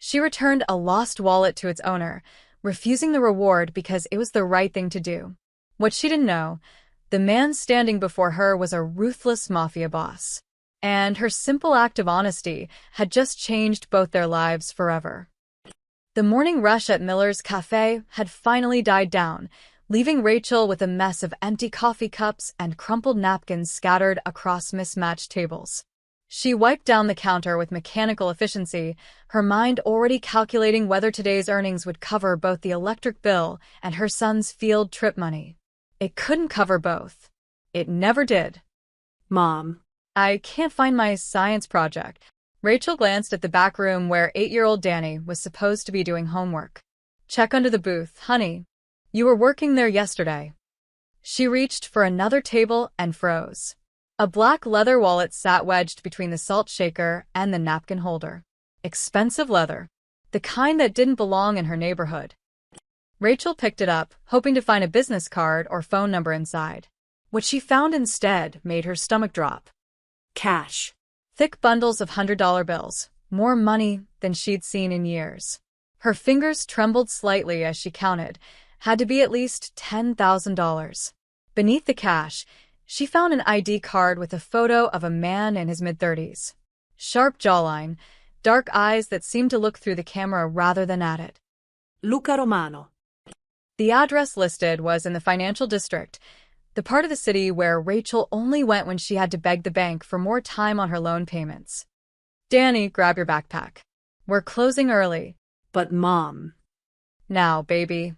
She returned a lost wallet to its owner, refusing the reward because it was the right thing to do. What she didn't know, the man standing before her was a ruthless mafia boss. And her simple act of honesty had just changed both their lives forever. The morning rush at Miller's cafe had finally died down, leaving Rachel with a mess of empty coffee cups and crumpled napkins scattered across mismatched tables. She wiped down the counter with mechanical efficiency, her mind already calculating whether today's earnings would cover both the electric bill and her son's field trip money. It couldn't cover both. It never did. Mom. I can't find my science project. Rachel glanced at the back room where 8-year-old Danny was supposed to be doing homework. Check under the booth, honey. You were working there yesterday. She reached for another table and froze. A black leather wallet sat wedged between the salt shaker and the napkin holder. Expensive leather. The kind that didn't belong in her neighborhood. Rachel picked it up, hoping to find a business card or phone number inside. What she found instead made her stomach drop. Cash. Thick bundles of $100 bills, more money than she'd seen in years. Her fingers trembled slightly as she counted. Had to be at least $10,000. Beneath the cash, she found an ID card with a photo of a man in his mid-30s. Sharp jawline, dark eyes that seemed to look through the camera rather than at it. Luca Romano. The address listed was in the financial district, the part of the city where Rachel only went when she had to beg the bank for more time on her loan payments. Danny, grab your backpack. We're closing early. But Mom. Now, baby.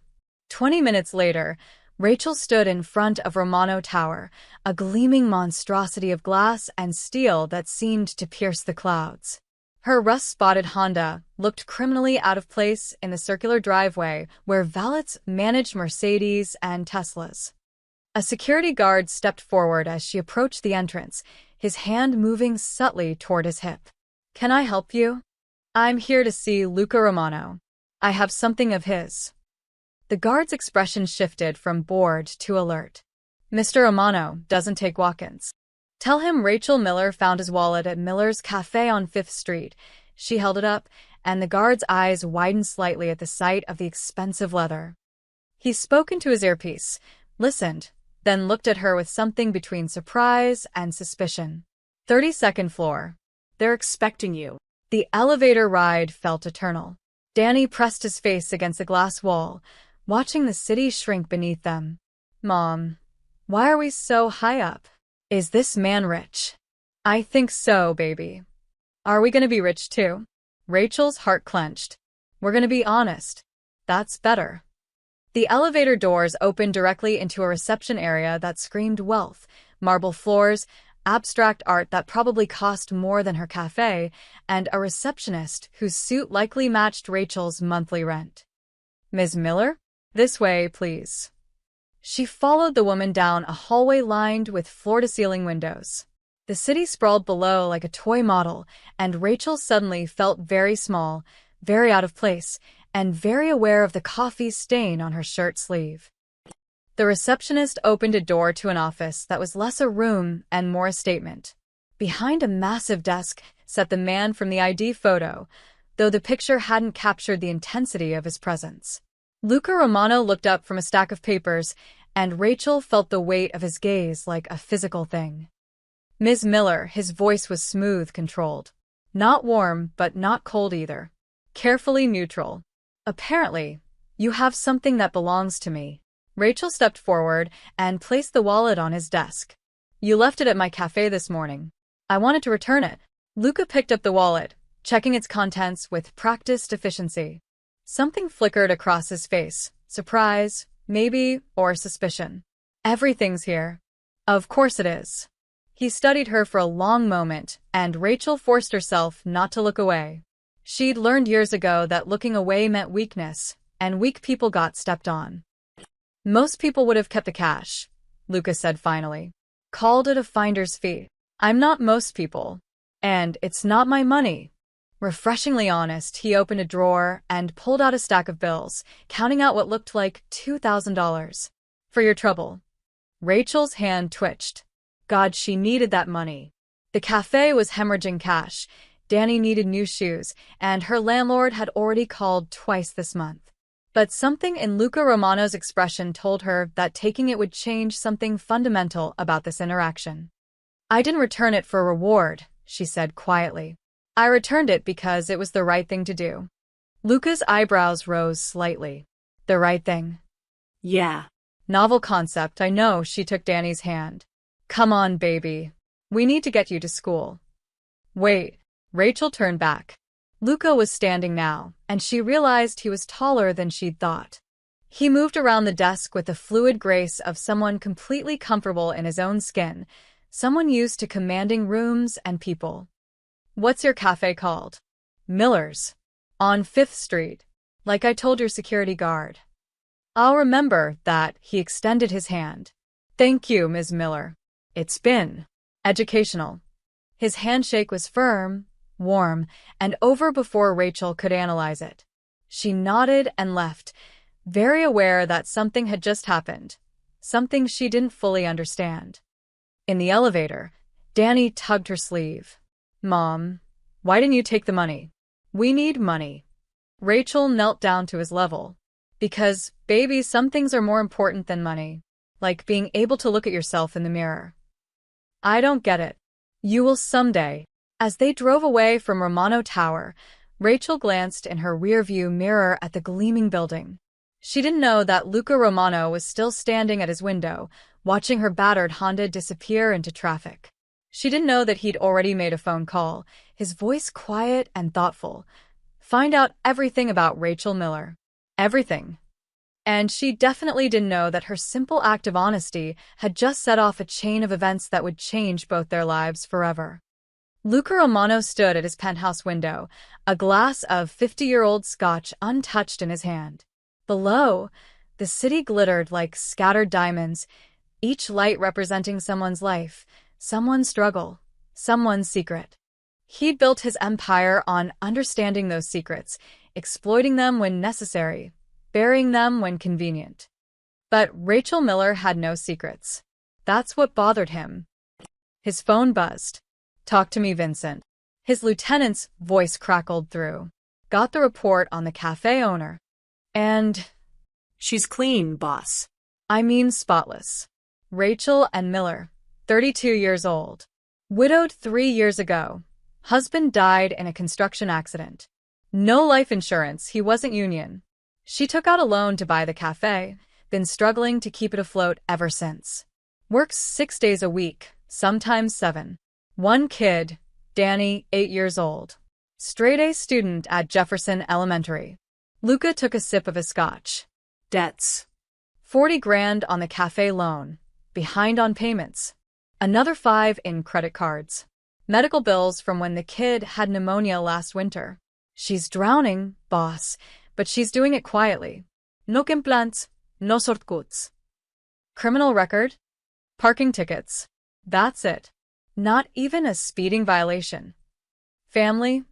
20 minutes later, Rachel stood in front of Romano Tower, a gleaming monstrosity of glass and steel that seemed to pierce the clouds. Her rust-spotted Honda looked criminally out of place in the circular driveway where valets managed Mercedes and Teslas. A security guard stepped forward as she approached the entrance, his hand moving subtly toward his hip. Can I help you? I'm here to see Luca Romano. I have something of his. The guard's expression shifted from bored to alert. Mr. Romano doesn't take walk-ins. Tell him Rachel Miller found his wallet at Miller's Cafe on 5th Street. She held it up, and the guard's eyes widened slightly at the sight of the expensive leather. He spoke into his earpiece, listened, then looked at her with something between surprise and suspicion. 32nd floor. They're expecting you. The elevator ride felt eternal. Danny pressed his face against the glass wall, watching the city shrink beneath them. Mom, why are we so high up? Is this man rich? I think so, baby. Are we gonna be rich too? Rachel's heart clenched. We're gonna be honest. That's better. The elevator doors opened directly into a reception area that screamed wealth, marble floors, abstract art that probably cost more than her cafe, and a receptionist whose suit likely matched Rachel's monthly rent. Ms. Miller? This way, please. She followed the woman down a hallway lined with floor-to-ceiling windows. The city sprawled below like a toy model, and Rachel suddenly felt very small, very out of place, and very aware of the coffee stain on her shirt sleeve. The receptionist opened a door to an office that was less a room and more a statement. Behind a massive desk sat the man from the ID photo, though the picture hadn't captured the intensity of his presence. Luca Romano looked up from a stack of papers, and Rachel felt the weight of his gaze like a physical thing. Ms. Miller, his voice was smooth, controlled. Not warm, but not cold either. Carefully neutral. Apparently, you have something that belongs to me. Rachel stepped forward and placed the wallet on his desk. You left it at my cafe this morning. I wanted to return it. Luca picked up the wallet, checking its contents with practiced efficiency. Something flickered across his face. Surprise, maybe, or suspicion. Everything's here. Of course it is. He studied her for a long moment, and Rachel forced herself not to look away. She'd learned years ago that looking away meant weakness, and weak people got stepped on. Most people would have kept the cash, Luca said finally. Called it a finder's fee. I'm not most people. And it's not my money. Refreshingly honest, he opened a drawer and pulled out a stack of bills, counting out what looked like $2,000. For your trouble. Rachel's hand twitched. God, she needed that money. The cafe was hemorrhaging cash. Danny needed new shoes, and her landlord had already called twice this month. But something in Luca Romano's expression told her that taking it would change something fundamental about this interaction. "I didn't return it for a reward," she said quietly. "I returned it because it was the right thing to do." Luca's eyebrows rose slightly. The right thing? Yeah. Novel concept, I know. She took Danny's hand. "Come on, baby. We need to get you to school." "Wait." Rachel turned back. Luca was standing now, and she realized he was taller than she'd thought. He moved around the desk with the fluid grace of someone completely comfortable in his own skin, someone used to commanding rooms and people. "What's your cafe called?" "Miller's. On 5th Street. Like I told your security guard." "I'll remember that." He extended his hand. "Thank you, Ms. Miller. It's been educational." His handshake was firm, warm, and over before Rachel could analyze it. She nodded and left, very aware that something had just happened, something she didn't fully understand. In the elevator, Danny tugged her sleeve. "Mom, why didn't you take the money?" "We need money." Rachel knelt down to his level. "Because, baby, some things are more important than money. Like being able to look at yourself in the mirror." "I don't get it." "You will someday." As they drove away from Romano Tower, Rachel glanced in her rearview mirror at the gleaming building. She didn't know that Luca Romano was still standing at his window, watching her battered Honda disappear into traffic. She didn't know that he'd already made a phone call, his voice quiet and thoughtful. Find out everything about Rachel Miller. Everything. And she definitely didn't know that her simple act of honesty had just set off a chain of events that would change both their lives forever. Luca Romano stood at his penthouse window, a glass of 50-year-old scotch untouched in his hand. Below, the city glittered like scattered diamonds, each light representing someone's life, someone's struggle, someone's secret. He'd built his empire on understanding those secrets, exploiting them when necessary, burying them when convenient. But Rachel Miller had no secrets. That's what bothered him. His phone buzzed. "Talk to me, Vincent." His lieutenant's voice crackled through. "Got the report on the cafe owner. And She's clean, boss. I mean spotless. Rachel and Miller, 32 years old. Widowed 3 years ago. Husband died in a construction accident. No life insurance, he wasn't union. She took out a loan to buy the cafe, been struggling to keep it afloat ever since. Works 6 days a week, sometimes 7. One kid, Danny, 8 years old. Straight-A student at Jefferson Elementary." Luca took a sip of his scotch. Debts. 40 grand on the cafe loan. Behind on payments. Another 5 in credit cards. Medical bills from when the kid had pneumonia last winter. She's drowning, boss, but she's doing it quietly. No complaints, no shortcuts. Criminal record? Parking tickets. That's it. Not even a speeding violation. Family?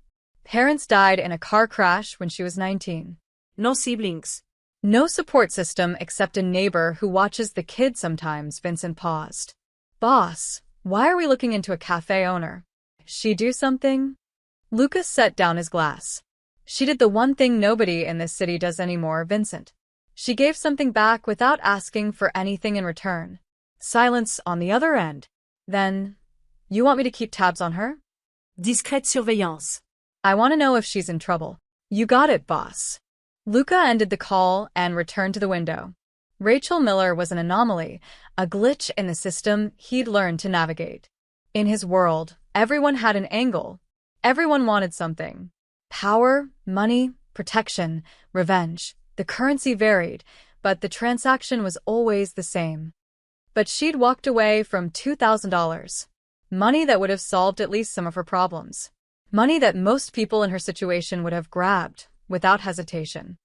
Parents died in a car crash when she was 19. No siblings. No support system except a neighbor who watches the kid sometimes. Vincent paused. "Boss, why are we looking into a cafe owner? She do something?" Lucas set down his glass. "She did the one thing nobody in this city does anymore, Vincent. She gave something back without asking for anything in return." Silence on the other end. "Then, you want me to keep tabs on her?" Discrète surveillance. "I want to know if she's in trouble." "You got it, boss." Luca ended the call and returned to the window. Rachel Miller was an anomaly, a glitch in the system he'd learned to navigate. In his world, everyone had an angle. Everyone wanted something. Power, money, protection, revenge. The currency varied, but the transaction was always the same. But she'd walked away from $2,000. Money that would have solved at least some of her problems. Money that most people in her situation would have grabbed, without hesitation.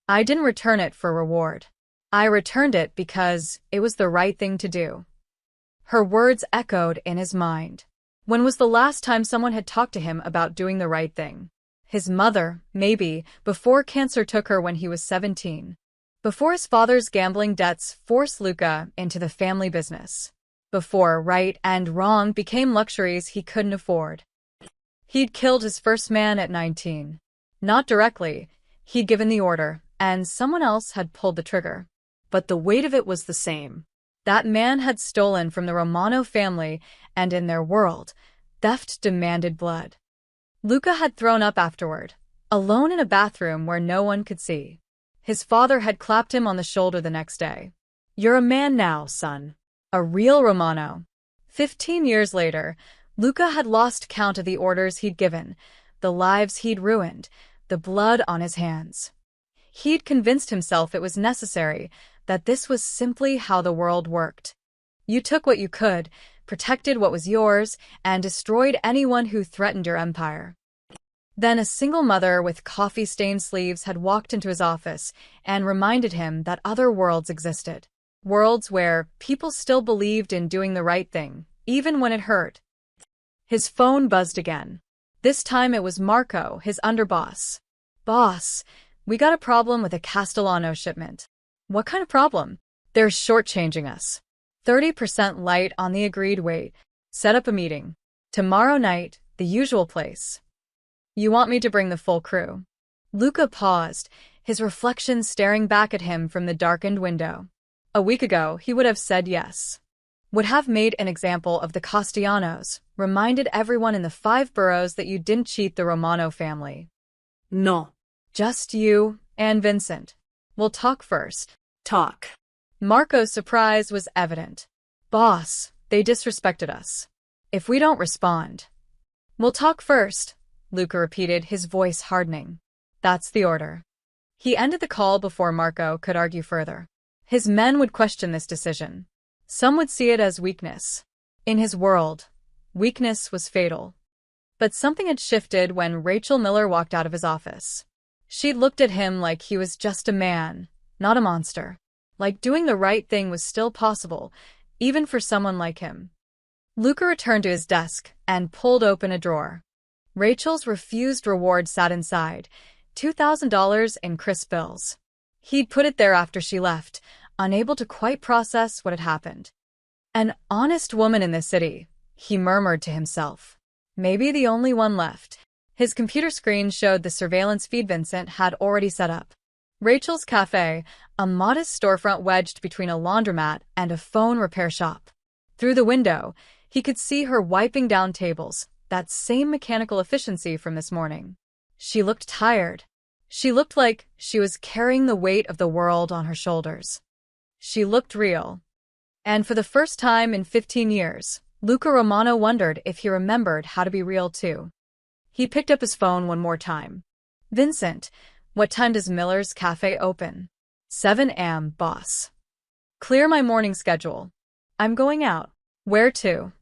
"I didn't return it for reward. I returned it because it was the right thing to do." Her words echoed in his mind. When was the last time someone had talked to him about doing the right thing? His mother, maybe, before cancer took her when he was 17. Before his father's gambling debts forced Luca into the family business. Before right and wrong became luxuries he couldn't afford. He'd killed his first man at 19. Not directly. He'd given the order, and someone else had pulled the trigger. But the weight of it was the same. That man had stolen from the Romano family, and in their world, theft demanded blood. Luca had thrown up afterward, alone in a bathroom where no one could see. His father had clapped him on the shoulder the next day. "You're a man now, son." A real Romano. 15 years later, Luca had lost count of the orders he'd given, the lives he'd ruined, the blood on his hands. He'd convinced himself it was necessary, that this was simply how the world worked. You took what you could, protected what was yours, and destroyed anyone who threatened your empire. Then a single mother with coffee-stained sleeves had walked into his office and reminded him that other worlds existed. Worlds where people still believed in doing the right thing, even when it hurt. His phone buzzed again. This time it was Marco, his underboss. "Boss, we got a problem with a Castellano shipment." "What kind of problem?" "They're shortchanging us. 30% light on the agreed weight. Set up a meeting. Tomorrow night, the usual place." "You want me to bring the full crew?" Luca paused, his reflection staring back at him from the darkened window. A week ago, he would have said yes. Would have made an example of the Castellanos, reminded everyone in the 5 boroughs that you didn't cheat the Romano family. No. Just you and Vincent. We'll talk first. Talk. Marco's surprise was evident. "Boss, they disrespected us. If we don't respond." "We'll talk first," Luca repeated, his voice hardening. "That's the order." He ended the call before Marco could argue further. His men would question this decision. Some would see it as weakness. In his world, weakness was fatal. But something had shifted when Rachel Miller walked out of his office. She looked at him like he was just a man, not a monster. Like doing the right thing was still possible, even for someone like him. Luca returned to his desk and pulled open a drawer. Rachel's refused reward sat inside, $2,000 in crisp bills. He'd put it there after she left, unable to quite process what had happened. An honest woman in this city, he murmured to himself. Maybe the only one left. His computer screen showed the surveillance feed Vincent had already set up. Rachel's Cafe, a modest storefront wedged between a laundromat and a phone repair shop. Through the window, he could see her wiping down tables, that same mechanical efficiency from this morning. She looked tired. She looked like she was carrying the weight of the world on her shoulders. She looked real. And for the first time in 15 years, Luca Romano wondered if he remembered how to be real too. He picked up his phone one more time. "Vincent, what time does Miller's Cafe open?" 7 a.m., boss. "Clear my morning schedule. I'm going out." "Where to?"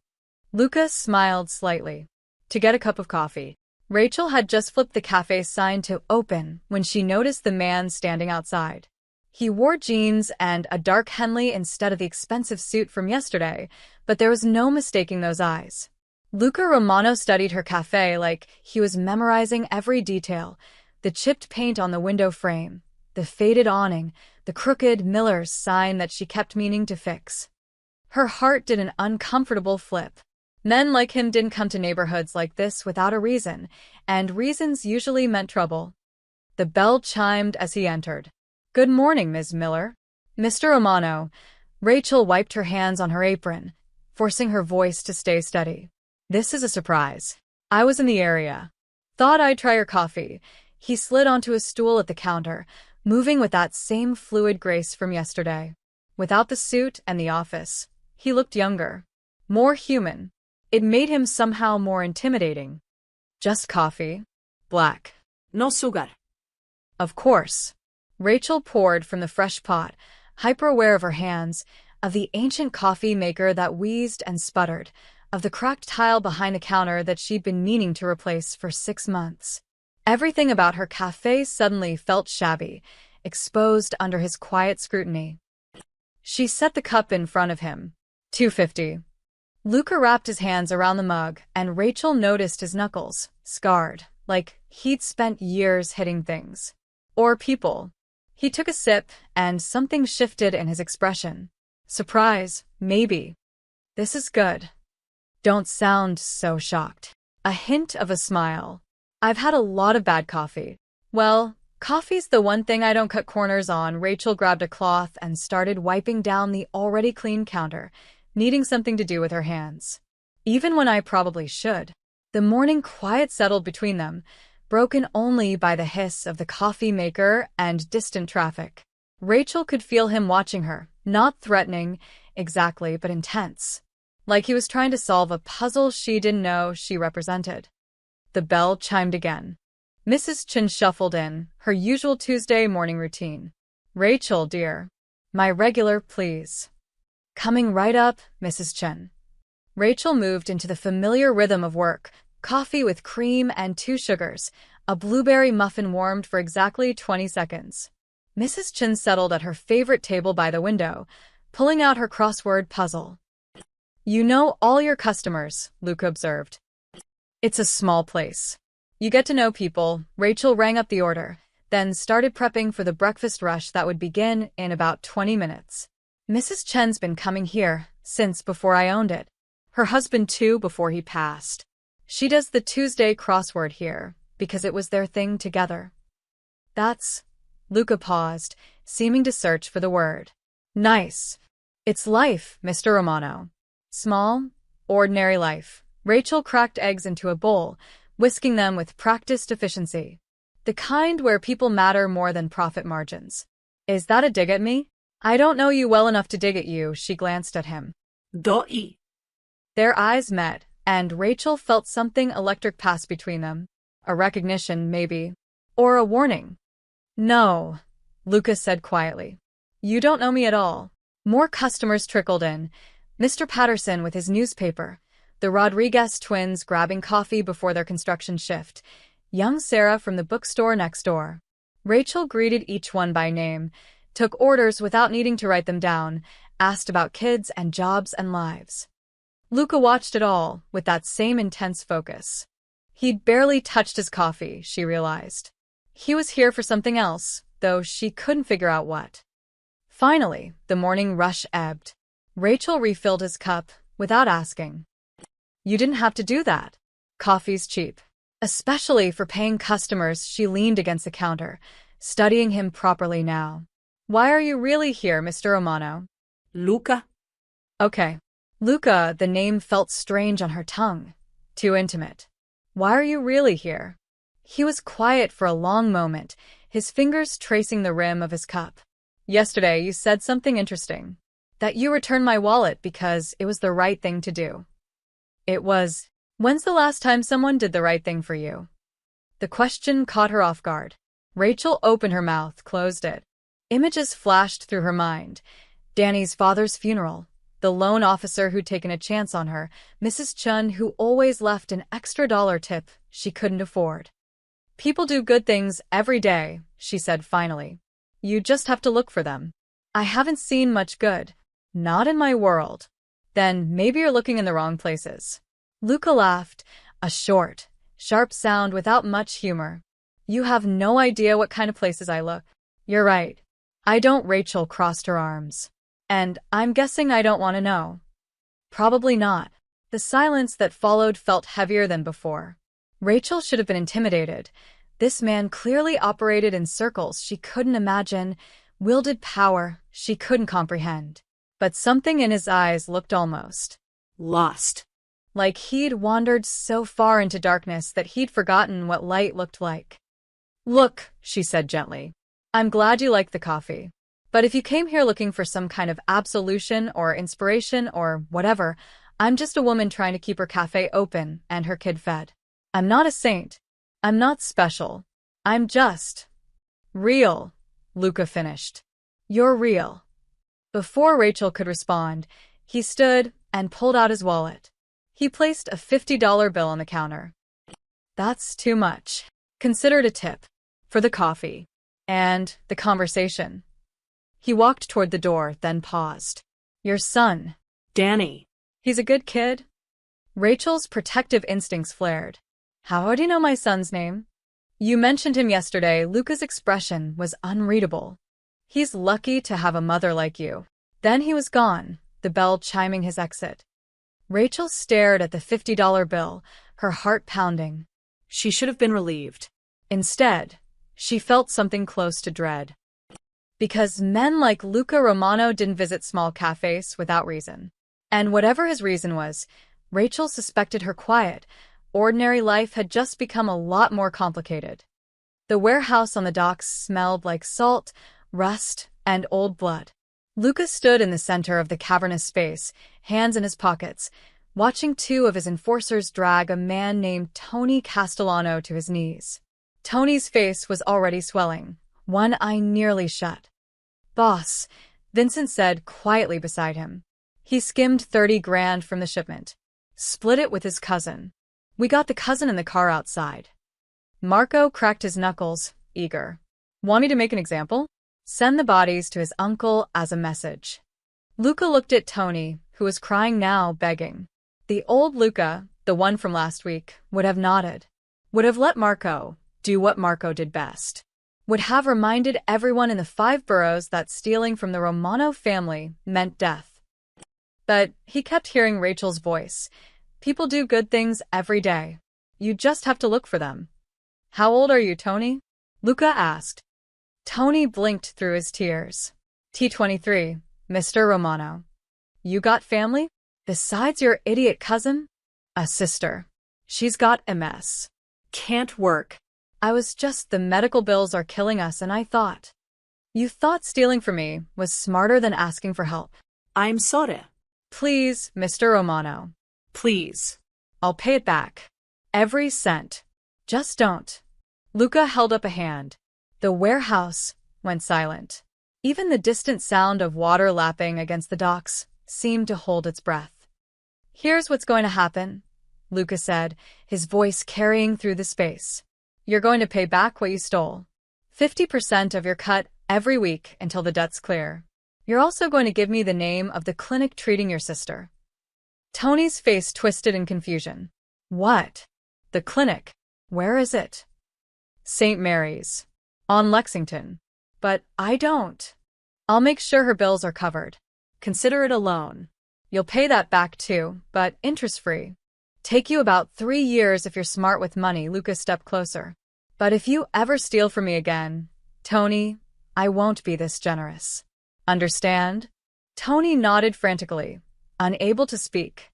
Luca smiled slightly. "To get a cup of coffee." Rachel had just flipped the cafe sign to open when she noticed the man standing outside. He wore jeans and a dark Henley instead of the expensive suit from yesterday, but there was no mistaking those eyes. Luca Romano studied her cafe like he was memorizing every detail: the chipped paint on the window frame, the faded awning, the crooked Miller's sign that she kept meaning to fix. Her heart did an uncomfortable flip. Men like him didn't come to neighborhoods like this without a reason, and reasons usually meant trouble. The bell chimed as he entered. "Good morning, Ms. Miller." "Mr. Romano." Rachel wiped her hands on her apron, forcing her voice to stay steady. "This is a surprise. I was in the area. Thought I'd try your coffee." He slid onto a stool at the counter, moving with that same fluid grace from yesterday. Without the suit and the office, he looked younger, more human. It made him somehow more intimidating. "Just coffee. Black." No sugar. "Of course." Rachel poured from the fresh pot, hyper-aware of her hands, of the ancient coffee maker that wheezed and sputtered, of the cracked tile behind the counter that she'd been meaning to replace for 6 months. Everything about her cafe suddenly felt shabby, exposed under his quiet scrutiny. She set the cup in front of him. $2.50. Luca wrapped his hands around the mug, and Rachel noticed his knuckles, scarred, like he'd spent years hitting things. Or people. He took a sip, and something shifted in his expression. Surprise, maybe. "This is good. Don't sound so shocked." a hint of a smile. I've had a lot of bad coffee. Well, coffee's the one thing I don't cut corners on. Rachel grabbed a cloth and started wiping down the already clean counter, needing something to do with her hands. Even when I probably should. The morning quiet settled between them, broken only by the hiss of the coffee maker and distant traffic. Rachel could feel him watching her, not threatening exactly, but intense. Like he was trying to solve a puzzle she didn't know she represented. The bell chimed again. Mrs. Chen shuffled in, her usual Tuesday morning routine. Rachel, dear. My regular, please. Coming right up, Mrs. Chen. Rachel moved into the familiar rhythm of work, coffee with cream and 2 sugars, a blueberry muffin warmed for exactly 20 seconds. Mrs. Chen settled at her favorite table by the window, pulling out her crossword puzzle. You know all your customers, Luca observed. It's a small place. You get to know people. Rachel rang up the order, then started prepping for the breakfast rush that would begin in about 20 minutes. Mrs. Chen's been coming here since before I owned it. Her husband too before he passed. She does the Tuesday crossword here because it was their thing together. That's... Luca paused, seeming to search for the word. Nice. It's life, Mr. Romano. Small, ordinary life. Rachel cracked eggs into a bowl, whisking them with practiced efficiency. The kind where people matter more than profit margins. Is that a dig at me? I don't know you well enough to dig at you, she glanced at him. Doi. Their eyes met, and Rachel felt something electric pass between them. A recognition, maybe. Or a warning. No, Luca said quietly. You don't know me at all. More customers trickled in. Mr. Patterson with his newspaper. The Rodriguez twins grabbing coffee before their construction shift. Young Sarah from the bookstore next door. Rachel greeted each one by name, took orders without needing to write them down, asked about kids and jobs and lives. Luca watched it all with that same intense focus. He'd barely touched his coffee, she realized. He was here for something else, though she couldn't figure out what. Finally, the morning rush ebbed. Rachel refilled his cup without asking. You didn't have to do that. Coffee's cheap. Especially for paying customers. She leaned against the counter, studying him properly now. Why are you really here, Mr. Romano? Luca. Okay. Luca, the name felt strange on her tongue. Too intimate. Why are you really here? He was quiet for a long moment, his fingers tracing the rim of his cup. Yesterday you said something interesting. That you returned my wallet because it was the right thing to do. It was. When's the last time someone did the right thing for you? The question caught her off guard. Rachel opened her mouth, closed it. Images flashed through her mind. Danny's father's funeral. The loan officer who'd taken a chance on her. Mrs. Chun who always left an extra dollar tip she couldn't afford. People do good things every day, she said finally. You just have to look for them. I haven't seen much good. Not in my world. Then maybe you're looking in the wrong places. Luca laughed, a short, sharp sound without much humor. You have no idea what kind of places I look. You're right. I don't. Rachel crossed her arms. And I'm guessing I don't want to know. Probably not. The silence that followed felt heavier than before. Rachel should have been intimidated. This man clearly operated in circles she couldn't imagine, wielded power she couldn't comprehend. But something in his eyes looked almost lost. Like he'd wandered so far into darkness that he'd forgotten what light looked like. Look, she said gently. I'm glad you like the coffee. But if you came here looking for some kind of absolution or inspiration or whatever, I'm just a woman trying to keep her cafe open and her kid fed. I'm not a saint. I'm not special. I'm just real, Luca finished. You're real. Before Rachel could respond, he stood and pulled out his wallet. He placed a $50 bill on the counter. That's too much. Consider it a tip. For the coffee. And the conversation. He walked toward the door, then paused. Your son. Danny. He's a good kid? Rachel's protective instincts flared. How do you know my son's name? You mentioned him yesterday. Luca's expression was unreadable. He's lucky to have a mother like you. Then he was gone, the bell chiming his exit. Rachel stared at the $50 bill, her heart pounding. She should have been relieved. Instead, she felt something close to dread. Because men like Luca Romano didn't visit small cafes without reason. And whatever his reason was, Rachel suspected her quiet, ordinary life had just become a lot more complicated. The warehouse on the docks smelled like salt, rust, and old blood. Luca stood in the center of the cavernous space, hands in his pockets, watching two of his enforcers drag a man named Tony Castellano to his knees. Tony's face was already swelling, one eye nearly shut. "Boss," Vincent said quietly beside him. He skimmed 30 grand from the shipment. Split it with his cousin. We got the cousin in the car outside. Marco cracked his knuckles, eager. "Want me to make an example?" "Send the bodies to his uncle as a message." Luca looked at Tony, who was crying now, begging. The old Luca, the one from last week, would have nodded. Would have let Marco do what Marco did best. Would have reminded everyone in the 5 boroughs that stealing from the Romano family meant death. But he kept hearing Rachel's voice. "People do good things every day. You just have to look for them." "How old are you, Tony?" Luca asked. Tony blinked through his tears. "T23, Mr. Romano." "You got family? Besides your idiot cousin?" "A sister. She's got MS. Can't work." "I was just the medical bills are killing us and I thought." "You thought stealing from me was smarter than asking for help." I'm sorry. "Please, Mr. Romano." Please. "I'll pay it back. Every cent. Just don't." Luca held up a hand. The warehouse went silent. Even the distant sound of water lapping against the docks seemed to hold its breath. "Here's what's going to happen," Luca said, his voice carrying through the space. "You're going to pay back what you stole. 50% of your cut every week until the debt's clear. You're also going to give me the name of the clinic treating your sister." Tony's face twisted in confusion. "What? The clinic? Where is it?" "St. Mary's. On Lexington." "But I don't." "I'll make sure her bills are covered. Consider it a loan. You'll pay that back too, but interest-free. Take you about 3 years if you're smart with money." Luca stepped closer. "But if you ever steal from me again, Tony, I won't be this generous. Understand?" Tony nodded frantically, unable to speak.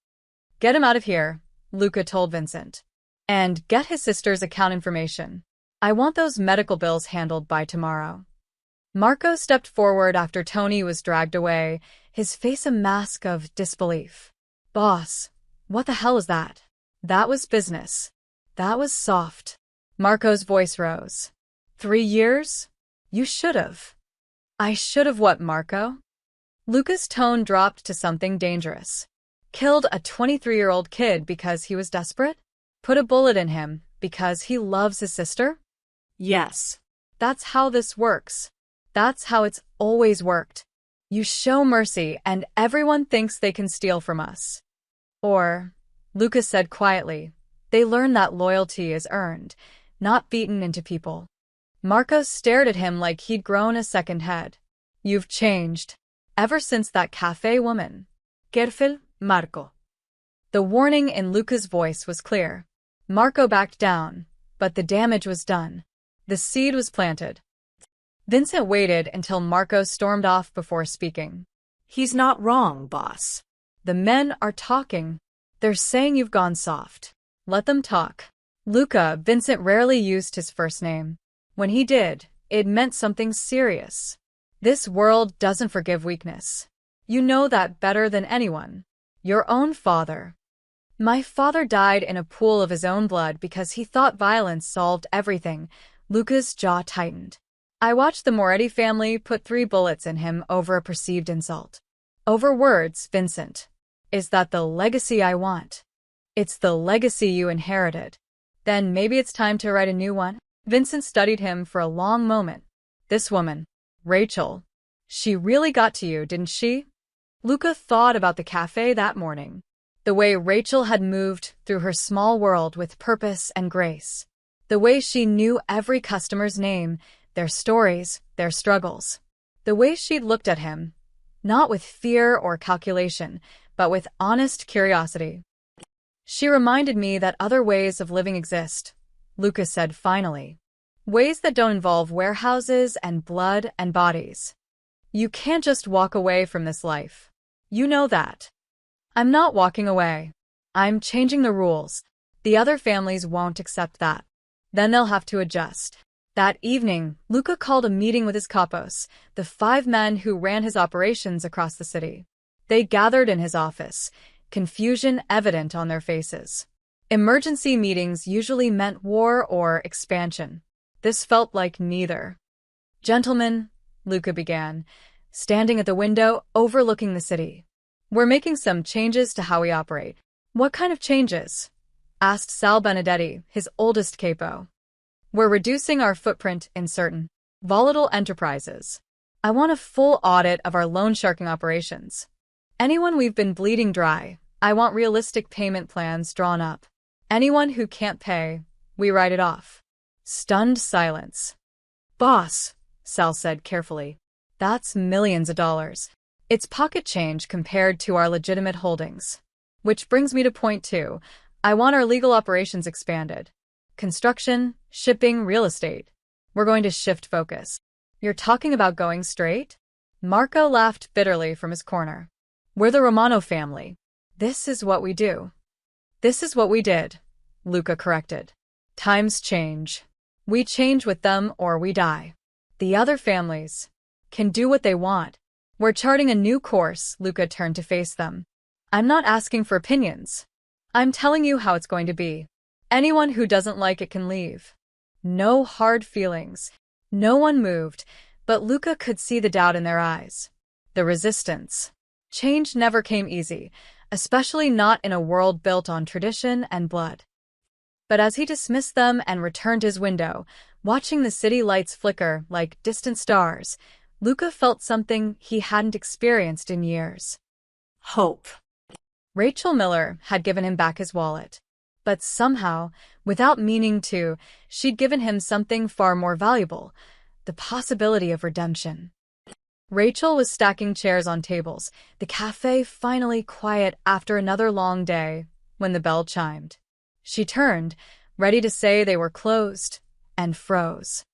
"Get him out of here," Luca told Vincent. "And get his sister's account information. I want those medical bills handled by tomorrow." Marco stepped forward after Tony was dragged away, his face a mask of disbelief. "Boss, what the hell is that?" "That was business. That was soft." Marco's voice rose. 3 years? You should've. "I should've what, Marco?" Luca's tone dropped to something dangerous. "Killed a 23-year-old kid because he was desperate? Put a bullet in him because he loves his sister?" Yes. "That's how this works. That's how it's always worked. You show mercy and everyone thinks they can steal from us." "Or," Luca said quietly, "they learn that loyalty is earned, not beaten into people." Marco stared at him like he'd grown a second head. "You've changed. Ever since that cafe woman." "Careful, Marco." The warning in Luca's voice was clear. Marco backed down, but the damage was done. The seed was planted. Vincent waited until Marco stormed off before speaking. He's not wrong, boss. "The men are talking. They're saying you've gone soft. Let them talk." Luca, Vincent rarely used his first name. When he did, it meant something serious. This world doesn't forgive weakness. You know that better than anyone. Your own father. "My father died in a pool of his own blood because he thought violence solved everything." Luca's jaw tightened. "I watched the Moretti family put 3 bullets in him over a perceived insult." "Over words, Vincent. Is that the legacy I want?" "It's the legacy you inherited." "Then maybe it's time to write a new one?" Vincent studied him for a long moment. "This woman, Rachel, she really got to you, didn't she?" Luca thought about the cafe that morning. The way Rachel had moved through her small world with purpose and grace. The way she knew every customer's name, their stories, their struggles. The way she'd looked at him, not with fear or calculation, but with honest curiosity. She reminded me that other ways of living exist, Luca said finally. Ways that don't involve warehouses and blood and bodies. You can't just walk away from this life. You know that. I'm not walking away. I'm changing the rules. The other families won't accept that. Then they'll have to adjust. That evening, Luca called a meeting with his capos, the 5 men who ran his operations across the city. They gathered in his office, confusion evident on their faces. Emergency meetings usually meant war or expansion. This felt like neither. Gentlemen, Luca began, standing at the window overlooking the city. We're making some changes to how we operate. What kind of changes? Asked Sal Benedetti, his oldest capo. We're reducing our footprint in certain volatile enterprises. I want a full audit of our loan sharking operations. Anyone we've been bleeding dry, I want realistic payment plans drawn up. Anyone who can't pay, we write it off. Stunned silence. Boss, Sal said carefully. That's millions of dollars. It's pocket change compared to our legitimate holdings. Which brings me to point 2. I want our legal operations expanded. Construction, shipping, real estate. We're going to shift focus. You're talking about going straight? Marco laughed bitterly from his corner. We're the Romano family. This is what we do. This is what we did, Luca corrected. Times change. We change with them or we die. The other families can do what they want. We're charting a new course, Luca turned to face them. I'm not asking for opinions. I'm telling you how it's going to be. Anyone who doesn't like it can leave. No hard feelings. No one moved, but Luca could see the doubt in their eyes. The resistance. Change never came easy, especially not in a world built on tradition and blood. But as he dismissed them and returned to his window, watching the city lights flicker like distant stars, Luca felt something he hadn't experienced in years. Hope. Rachel Miller had given him back his wallet. But somehow, without meaning to, she'd given him something far more valuable, the possibility of redemption. Rachel was stacking chairs on tables, the cafe finally quiet after another long day, when the bell chimed. She turned, ready to say they were closed, and froze.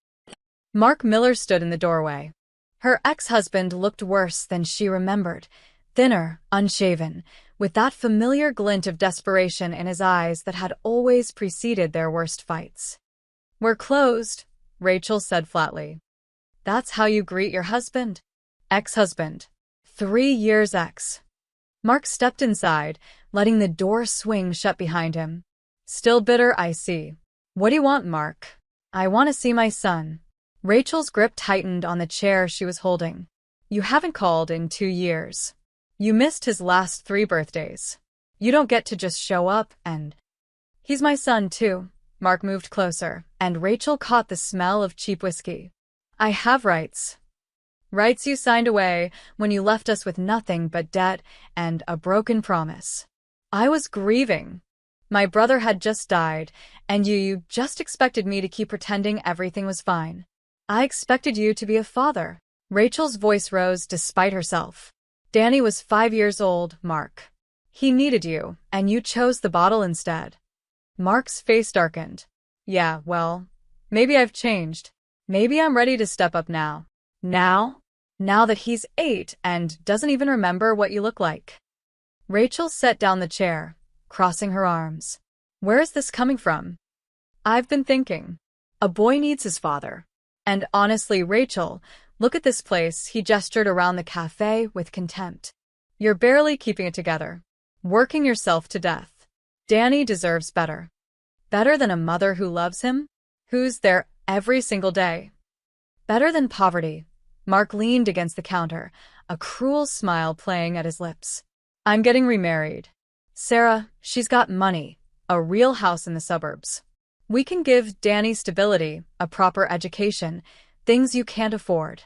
Mark Miller stood in the doorway. Her ex-husband looked worse than she remembered, thinner, unshaven, with that familiar glint of desperation in his eyes that had always preceded their worst fights. We're closed, Rachel said flatly. That's how you greet your husband? Ex-husband. 3 years ex. Mark stepped inside, letting the door swing shut behind him. Still bitter, I see. What do you want, Mark? I want to see my son. Rachel's grip tightened on the chair she was holding. You haven't called in 2 years. You missed his last 3 birthdays. You don't get to just show up and... He's my son, too. Mark moved closer, and Rachel caught the smell of cheap whiskey. I have rights. Rights you signed away when you left us with nothing but debt and a broken promise. I was grieving. My brother had just died, and you just expected me to keep pretending everything was fine. I expected you to be a father. Rachel's voice rose despite herself. Danny was 5 years old, Mark. He needed you, and you chose the bottle instead. Mark's face darkened. Yeah, well, maybe I've changed. Maybe I'm ready to step up now. Now? Now that he's 8 and doesn't even remember what you look like. Rachel set down the chair, crossing her arms. Where is this coming from? I've been thinking. A boy needs his father. And honestly, Rachel, look at this place, he gestured around the cafe with contempt. You're barely keeping it together. Working yourself to death. Danny deserves better. Better than a mother who loves him? Who's there every single day? Better than poverty. Mark leaned against the counter, a cruel smile playing at his lips. I'm getting remarried. Sarah, she's got money, a real house in the suburbs. We can give Danny stability, a proper education, things you can't afford.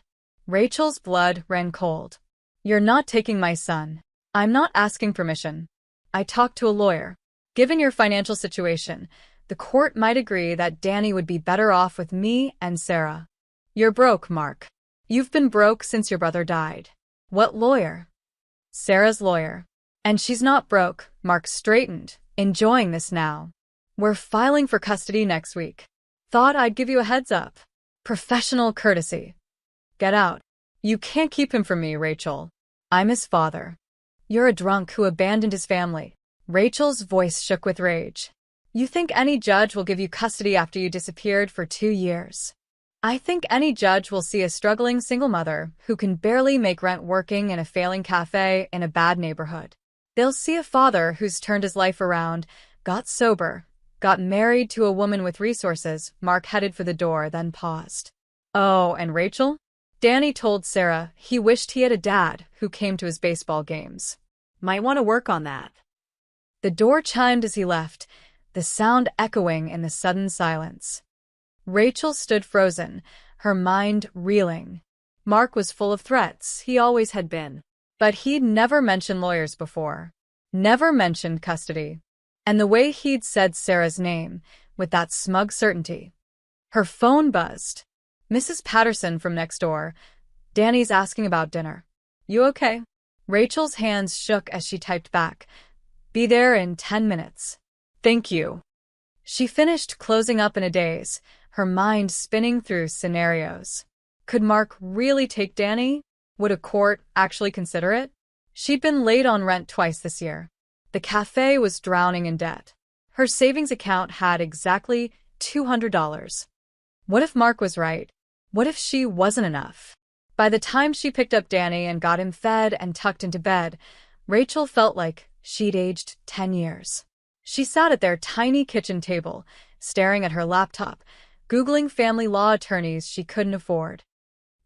Rachel's blood ran cold. You're not taking my son. I'm not asking permission. I talked to a lawyer. Given your financial situation, the court might agree that Danny would be better off with me and Sarah. You're broke, Mark. You've been broke since your brother died. What lawyer? Sarah's lawyer. And she's not broke, Mark straightened, Enjoying this now. We're filing for custody next week. Thought I'd give you a heads up. Professional courtesy. Get out. You can't keep him from me, Rachel. I'm his father. You're a drunk who abandoned his family. Rachel's voice shook with rage. You think any judge will give you custody after you disappeared for 2 years? I think any judge will see a struggling single mother who can barely make rent working in a failing cafe in a bad neighborhood. They'll see a father who's turned his life around, got sober, got married to a woman with resources. Mark headed for the door, then paused. Oh, and Rachel? Danny told Sarah he wished he had a dad who came to his baseball games. Might want to work on that. The door chimed as he left, the sound echoing in the sudden silence. Rachel stood frozen, her mind reeling. Mark was full of threats, he always had been. But he'd never mentioned lawyers before. Never mentioned custody. And the way he'd said Sarah's name, with that smug certainty. Her phone buzzed. Mrs. Patterson from next door. Danny's asking about dinner. You okay? Rachel's hands shook as she typed back. Be there in 10 minutes. Thank you. She finished closing up in a daze, her mind spinning through scenarios. Could Mark really take Danny? Would a court actually consider it? She'd been late on rent twice this year. The cafe was drowning in debt. Her savings account had exactly $200. What if Mark was right? What if she wasn't enough? By the time she picked up Danny and got him fed and tucked into bed, Rachel felt like she'd aged 10 years. She sat at their tiny kitchen table, staring at her laptop, Googling family law attorneys she couldn't afford.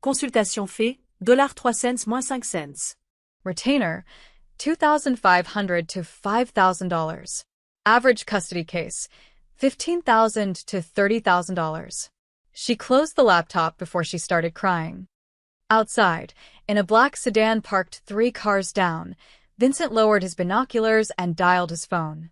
Consultation fee, $3 cents moins 5 cents. Retainer, $2,500 to $5,000. Average custody case, $15,000 to $30,000. She closed the laptop before she started crying. Outside, in a black sedan parked 3 cars down, Vincent lowered his binoculars and dialed his phone.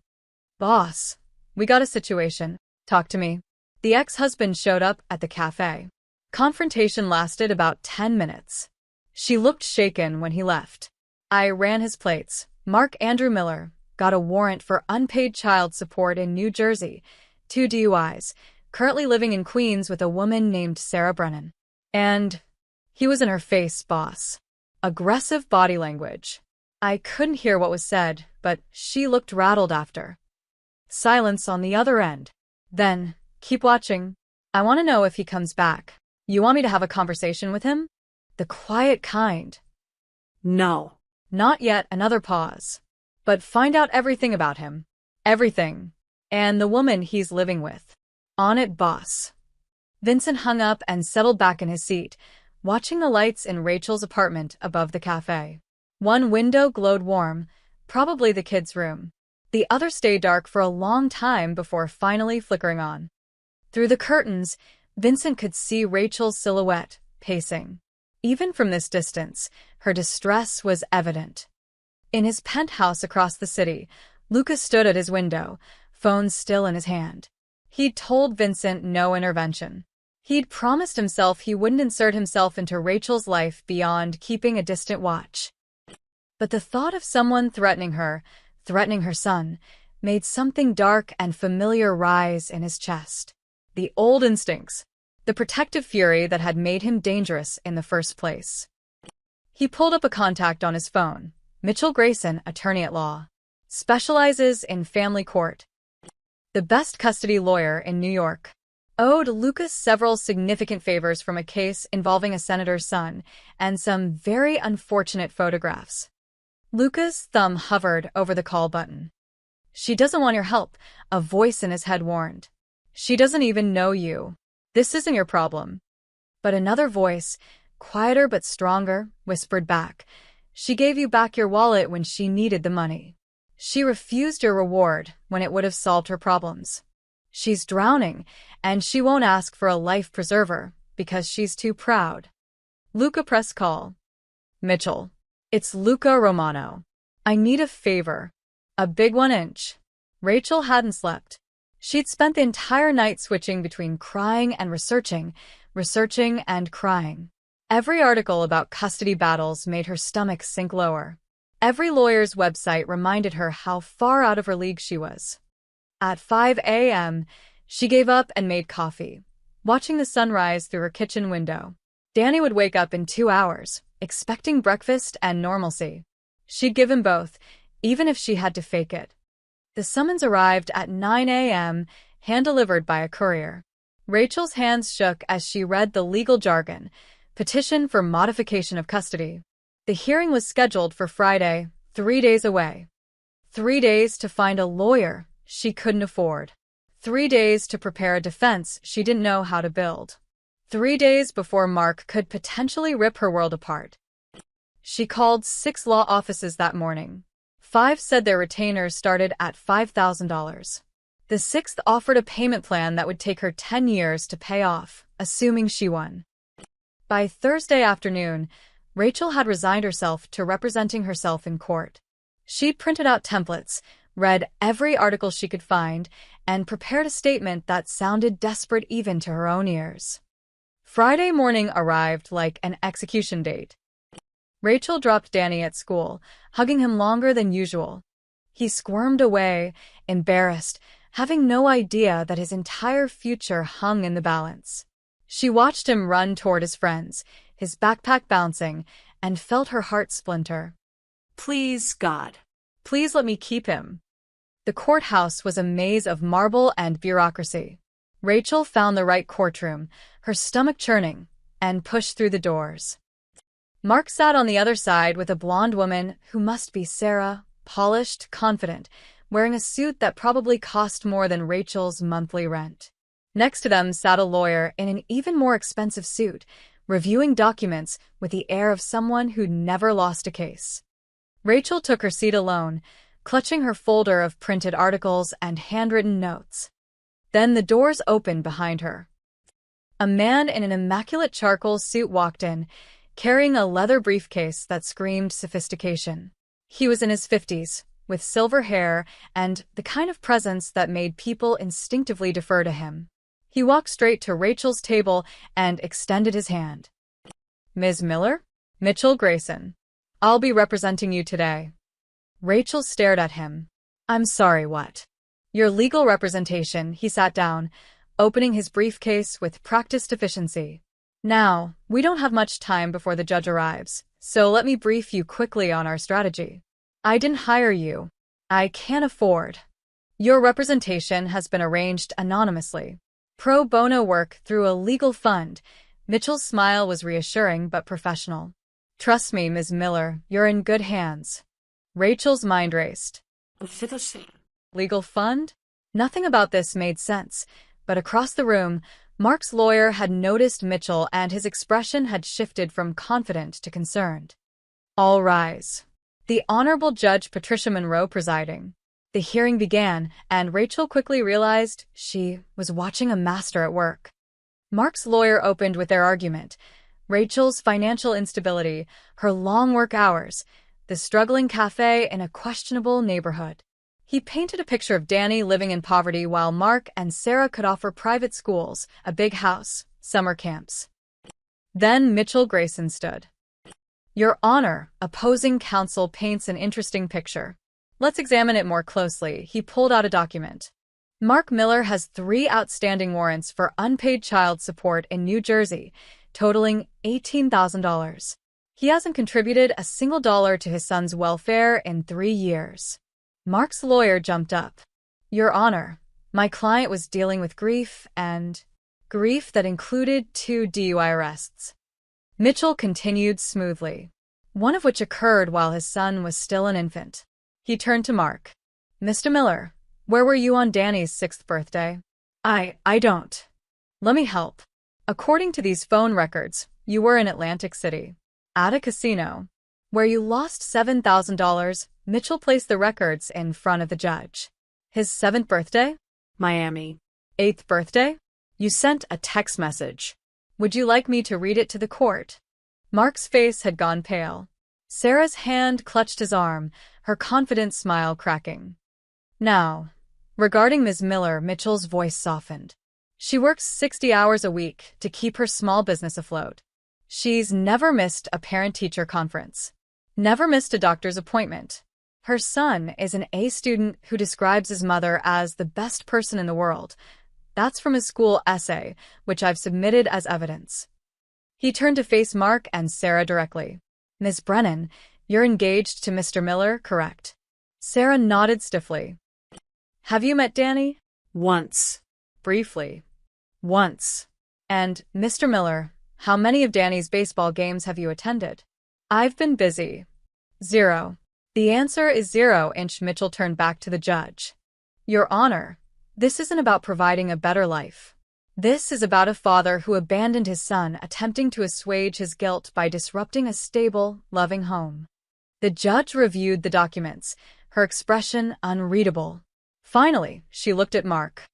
Boss, we got a situation. Talk to me. The ex-husband showed up at the cafe. Confrontation lasted about 10 minutes. She looked shaken when he left. I ran his plates. Mark Andrew Miller got a warrant for unpaid child support in New Jersey, 2 DUIs, currently living in Queens with a woman named Sarah Brennan. And he was in her face, boss. Aggressive body language. I couldn't hear what was said, but she looked rattled after. Silence on the other end. Then, keep watching. I want to know if he comes back. You want me to have a conversation with him? The quiet kind. No. Not yet. Another pause. But find out everything about him. Everything. And the woman he's living with. On it, boss. Vincent hung up and settled back in his seat, watching the lights in Rachel's apartment above the cafe. One window glowed warm, probably the kids' room. The other stayed dark for a long time before finally flickering on. Through the curtains, Vincent could see Rachel's silhouette, pacing. Even from this distance, her distress was evident. In his penthouse across the city, Luca stood at his window, phone still in his hand. He'd told Vincent no intervention. He'd promised himself he wouldn't insert himself into Rachel's life beyond keeping a distant watch. But the thought of someone threatening her son, made something dark and familiar rise in his chest. The old instincts, the protective fury that had made him dangerous in the first place. He pulled up a contact on his phone. Mitchell Grayson, attorney at law. Specializes in family court. The best custody lawyer in New York. Owed Lucas several significant favors from a case involving a senator's son and some very unfortunate photographs. Luca's thumb hovered over the call button. She doesn't want your help, a voice in his head warned. She doesn't even know you. This isn't your problem. But another voice, quieter but stronger, whispered back. She gave you back your wallet when she needed the money. She refused your reward when it would have solved her problems. She's drowning, and she won't ask for a life preserver because she's too proud. Luca pressed call. Mitchell. It's Luca Romano. I need a favor. A big 1 inch. Rachel hadn't slept. She'd spent the entire night switching between crying and researching and crying. Every article about custody battles made her stomach sink lower. Every lawyer's website reminded her how far out of her league she was. At 5 a.m., she gave up and made coffee, watching the sunrise through her kitchen window. Danny would wake up in 2 hours, expecting breakfast and normalcy. She'd give him both, even if she had to fake it. The summons arrived at 9 a.m., hand-delivered by a courier. Rachel's hands shook as she read the legal jargon, petition for modification of custody. The hearing was scheduled for Friday, 3 days away. 3 days to find a lawyer she couldn't afford. 3 days to prepare a defense she didn't know how to build. 3 days before Mark could potentially rip her world apart. She called 6 law offices that morning. 5 said their retainers started at $5,000. The 6th offered a payment plan that would take her 10 years to pay off, assuming she won. By Thursday afternoon, Rachel had resigned herself to representing herself in court. She printed out templates, read every article she could find, and prepared a statement that sounded desperate even to her own ears. Friday morning arrived like an execution date. Rachel dropped Danny at school, hugging him longer than usual. He squirmed away, embarrassed, having no idea that his entire future hung in the balance. She watched him run toward his friends, his backpack bouncing, and felt her heart splinter. Please, God. Please let me keep him. The courthouse was a maze of marble and bureaucracy. Rachel found the right courtroom, her stomach churning, and pushed through the doors. Mark sat on the other side with a blonde woman who must be Sarah, polished, confident, wearing a suit that probably cost more than Rachel's monthly rent. Next to them sat a lawyer in an even more expensive suit, reviewing documents with the air of someone who'd never lost a case. Rachel took her seat alone, clutching her folder of printed articles and handwritten notes. Then the doors opened behind her. A man in an immaculate charcoal suit walked in, carrying a leather briefcase that screamed sophistication. He was in his 50s, with silver hair and the kind of presence that made people instinctively defer to him. He walked straight to Rachel's table and extended his hand. "Ms. Miller? Mitchell Grayson. I'll be representing you today." Rachel stared at him. "I'm sorry, what?" "Your legal representation." He sat down, opening his briefcase with practiced efficiency. "Now, we don't have much time before the judge arrives, so let me brief you quickly on our strategy. I didn't hire you. I can't afford. Your representation has been arranged anonymously. Pro bono work through a legal fund." Mitchell's smile was reassuring but professional. "Trust me, Ms. Miller, you're in good hands." Rachel's mind raced. Legal fund? Nothing about this made sense, but across the room, Mark's lawyer had noticed Mitchell and his expression had shifted from confident to concerned. "All rise." The Honorable Judge Patricia Monroe presiding. The hearing began, and Rachel quickly realized she was watching a master at work. Mark's lawyer opened with their argument. Rachel's financial instability, her long work hours, the struggling cafe in a questionable neighborhood. He painted a picture of Danny living in poverty while Mark and Sarah could offer private schools, a big house, summer camps. Then Mitchell Grayson stood. "Your Honor," opposing counsel paints an interesting picture. "Let's examine it more closely." He pulled out a document. "Mark Miller has 3 outstanding warrants for unpaid child support in New Jersey, totaling $18,000. He hasn't contributed a single dollar to his son's welfare in 3 years. Mark's lawyer jumped up. "Your Honor, my client was dealing with grief that included 2 DUI arrests." Mitchell continued smoothly, one of which occurred while his son was still an infant. He turned to Mark. "Mr. Miller, where were you on Danny's 6th birthday?" I don't. Let me help. According to these phone records, you were in Atlantic City, at a casino, where you lost $7,000. Mitchell placed the records in front of the judge. "His 7th birthday? Miami. 8th birthday? You sent a text message. Would you like me to read it to the court?" Mark's face had gone pale. Sarah's hand clutched his arm, her confident smile cracking. "Now, regarding Ms. Miller," Mitchell's voice softened. "She works 60 hours a week to keep her small business afloat. She's never missed a parent-teacher conference. Never missed a doctor's appointment. Her son is an A student who describes his mother as the best person in the world. That's from his school essay, which I've submitted as evidence. He turned to face Mark and Sarah directly. Miss Brennan, you're engaged to Mr. Miller, correct? Sarah nodded stiffly. Have you met Danny? Once. Briefly. Once. And, Mr. Miller, how many of Danny's baseball games have you attended? I've been busy. 0. The answer is 0. Mitchell turned back to the judge. Your Honor, this isn't about providing a better life. This is about a father who abandoned his son, attempting to assuage his guilt by disrupting a stable, loving home. The judge reviewed the documents, her expression unreadable. Finally, she looked at Mark.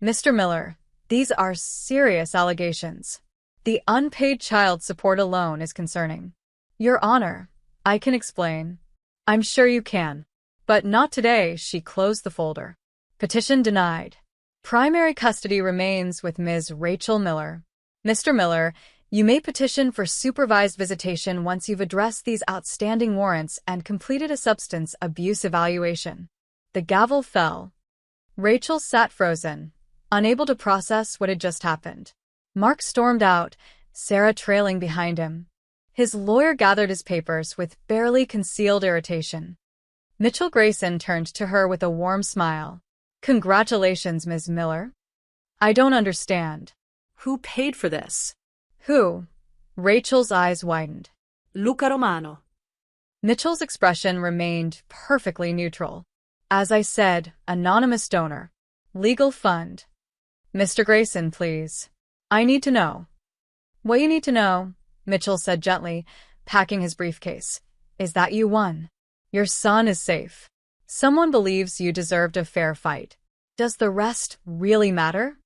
Mr. Miller, these are serious allegations. The unpaid child support alone is concerning. Your Honor, I can explain. I'm sure you can. But not today. She closed the folder. Petition denied. Primary custody remains with Ms. Rachel Miller. Mr. Miller, you may petition for supervised visitation once you've addressed these outstanding warrants and completed a substance abuse evaluation. The gavel fell. Rachel sat frozen, unable to process what had just happened. Mark stormed out, Sarah trailing behind him. His lawyer gathered his papers with barely concealed irritation. Mitchell Grayson turned to her with a warm smile. Congratulations, Ms. Miller. I don't understand. Who paid for this? Who? Rachel's eyes widened. Luca Romano. Mitchell's expression remained perfectly neutral. As I said, anonymous donor. Legal fund. Mr. Grayson, please. I need to know. What you need to know, Mitchell said gently, packing his briefcase, is that you won. Your son is safe. Someone believes you deserved a fair fight. Does the rest really matter?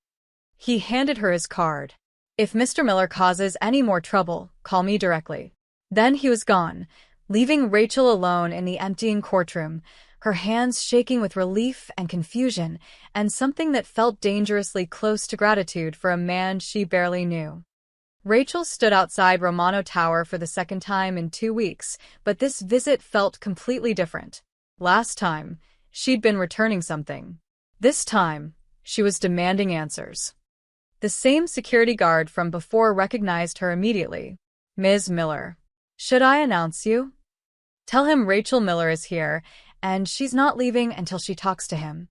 He handed her his card. If Mr. Miller causes any more trouble, call me directly. Then he was gone, leaving Rachel alone in the emptying courtroom, her hands shaking with relief and confusion, and something that felt dangerously close to gratitude for a man she barely knew. Rachel stood outside Romano Tower for the second time in 2 weeks, but this visit felt completely different. Last time, she'd been returning something. This time, she was demanding answers. The same security guard from before recognized her immediately. Ms. Miller. Should I announce you? Tell him Rachel Miller is here, and she's not leaving until she talks to him.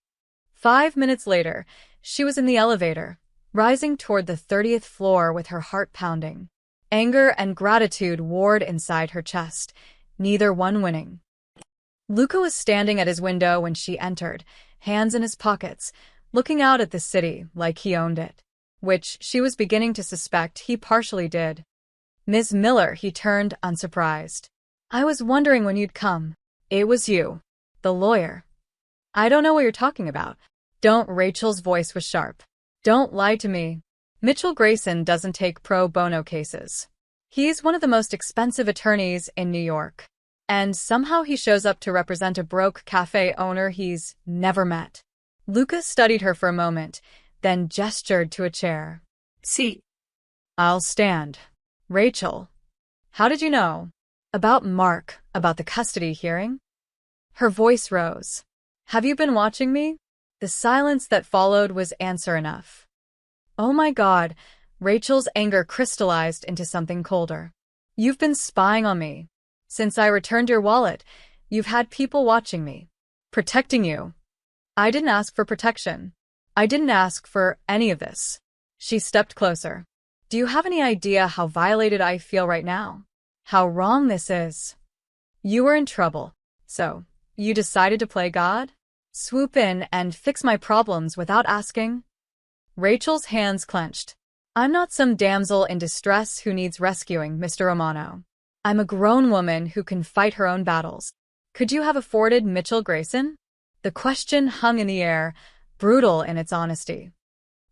5 minutes later, she was in the elevator, rising toward the 30th floor with her heart pounding. Anger and gratitude warred inside her chest, neither one winning. Luca was standing at his window when she entered, hands in his pockets, looking out at the city like he owned it, which she was beginning to suspect he partially did. Ms. Miller, he turned, unsurprised. I was wondering when you'd come. It was you. The lawyer. I don't know what you're talking about. Don't. Rachel's voice was sharp. Don't lie to me. Mitchell Grayson doesn't take pro bono cases. He's one of the most expensive attorneys in New York. And somehow he shows up to represent a broke cafe owner he's never met. Luca studied her for a moment, then gestured to a chair. See. I'll stand. Rachel. How did you know? About Mark, about the custody hearing? Her voice rose. Have you been watching me? The silence that followed was answer enough. Oh my God, Rachel's anger crystallized into something colder. You've been spying on me. Since I returned your wallet, you've had people watching me. Protecting you. I didn't ask for protection. I didn't ask for any of this. She stepped closer. Do you have any idea how violated I feel right now? How wrong this is? You were in trouble, so you decided to play God? Swoop in and fix my problems without asking? Rachel's hands clenched. I'm not some damsel in distress who needs rescuing, Mr. Romano. I'm a grown woman who can fight her own battles. Could you have afforded Mitchell Grayson? The question hung in the air, brutal in its honesty.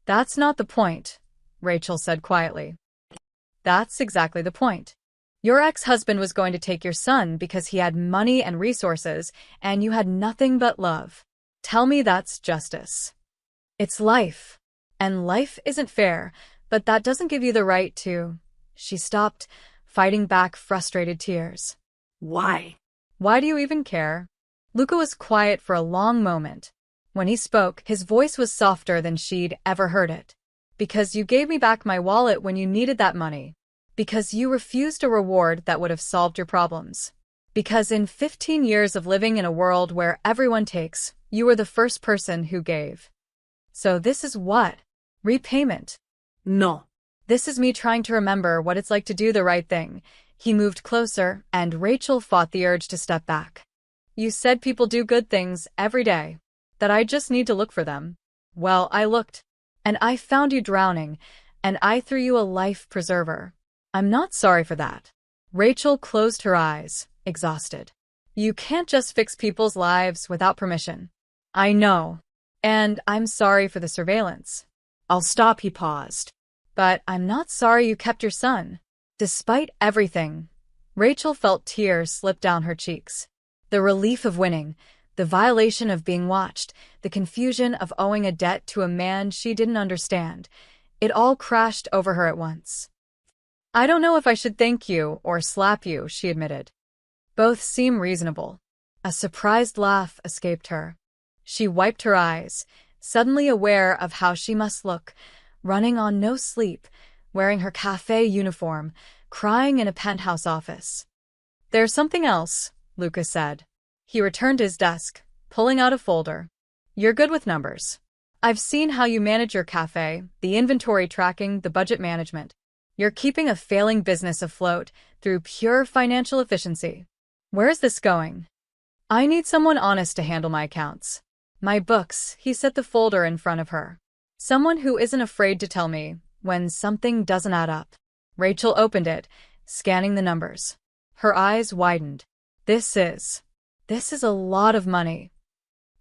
That's not the point, Rachel said quietly. That's exactly the point. Your ex-husband was going to take your son because he had money and resources, and you had nothing but love. Tell me that's justice. It's life. And life isn't fair, but that doesn't give you the right to... She stopped, fighting back frustrated tears. Why? Why do you even care? Luca was quiet for a long moment. When he spoke, his voice was softer than she'd ever heard it. Because you gave me back my wallet when you needed that money. Because you refused a reward that would have solved your problems. Because in 15 years of living in a world where everyone takes, you were the first person who gave. So this is what? Repayment. No. This is me trying to remember what it's like to do the right thing. He moved closer, and Rachel fought the urge to step back. You said people do good things every day. That I just need to look for them. Well, I looked. And I found you drowning, and I threw you a life preserver. I'm not sorry for that. Rachel closed her eyes, exhausted. You can't just fix people's lives without permission. I know. And I'm sorry for the surveillance. I'll stop, he paused. But I'm not sorry you kept your son. Despite everything, Rachel felt tears slip down her cheeks. The relief of winning, the violation of being watched, the confusion of owing a debt to a man she didn't understand. It all crashed over her at once. I don't know if I should thank you or slap you, she admitted. Both seem reasonable. A surprised laugh escaped her. She wiped her eyes, suddenly aware of how she must look, running on no sleep, wearing her cafe uniform, crying in a penthouse office. There's something else, Luca said. He returned to his desk, pulling out a folder. You're good with numbers. I've seen how you manage your cafe, the inventory tracking, the budget management. You're keeping a failing business afloat through pure financial efficiency. Where is this going? I need someone honest to handle my accounts. My books, he set the folder in front of her. Someone who isn't afraid to tell me when something doesn't add up. Rachel opened it, scanning the numbers. Her eyes widened. This is a lot of money.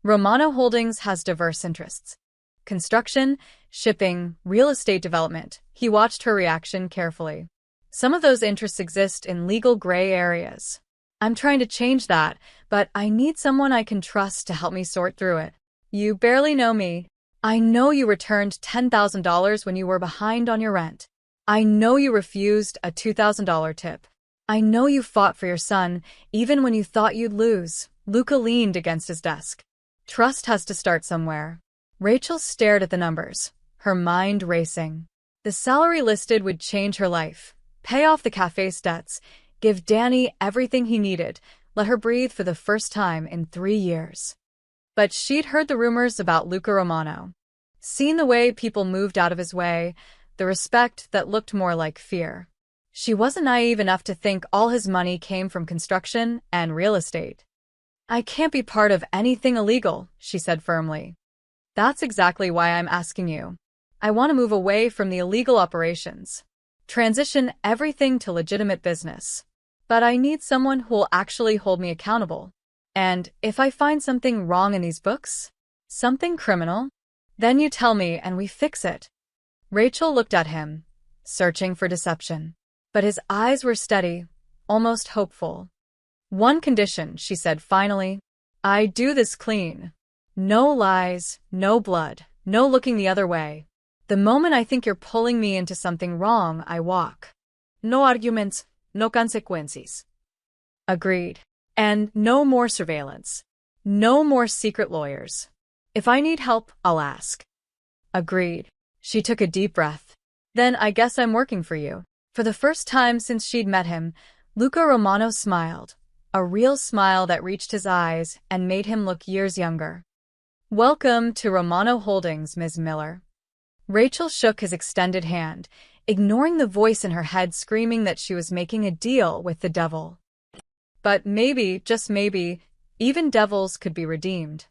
Romano Holdings has diverse interests. Construction, shipping, real estate development. He watched her reaction carefully. Some of those interests exist in legal gray areas. I'm trying to change that, but I need someone I can trust to help me sort through it. You barely know me. I know you returned $10,000 when you were behind on your rent. I know you refused a $2,000 tip. I know you fought for your son, even when you thought you'd lose. Luca leaned against his desk. Trust has to start somewhere. Rachel stared at the numbers, her mind racing. The salary listed would change her life. Pay off the cafe's debts, give Danny everything he needed, let her breathe for the first time in 3 years. But she'd heard the rumors about Luca Romano. Seen the way people moved out of his way, the respect that looked more like fear. She wasn't naive enough to think all his money came from construction and real estate. I can't be part of anything illegal, she said firmly. That's exactly why I'm asking you. I want to move away from the illegal operations. Transition everything to legitimate business. But I need someone who'll actually hold me accountable. And if I find something wrong in these books, something criminal, then you tell me and we fix it. Rachel looked at him, searching for deception. But his eyes were steady, almost hopeful. One condition, she said finally. I do this clean. No lies, no blood, no looking the other way. The moment I think you're pulling me into something wrong, I walk. No arguments, no consequences. Agreed. And no more surveillance. No more secret lawyers. If I need help, I'll ask. Agreed. She took a deep breath. Then I guess I'm working for you. For the first time since she'd met him, Luca Romano smiled. A real smile that reached his eyes and made him look years younger. Welcome to Romano Holdings, Ms. Miller. Rachel shook his extended hand, ignoring the voice in her head screaming that she was making a deal with the devil. But maybe, just maybe, even devils could be redeemed.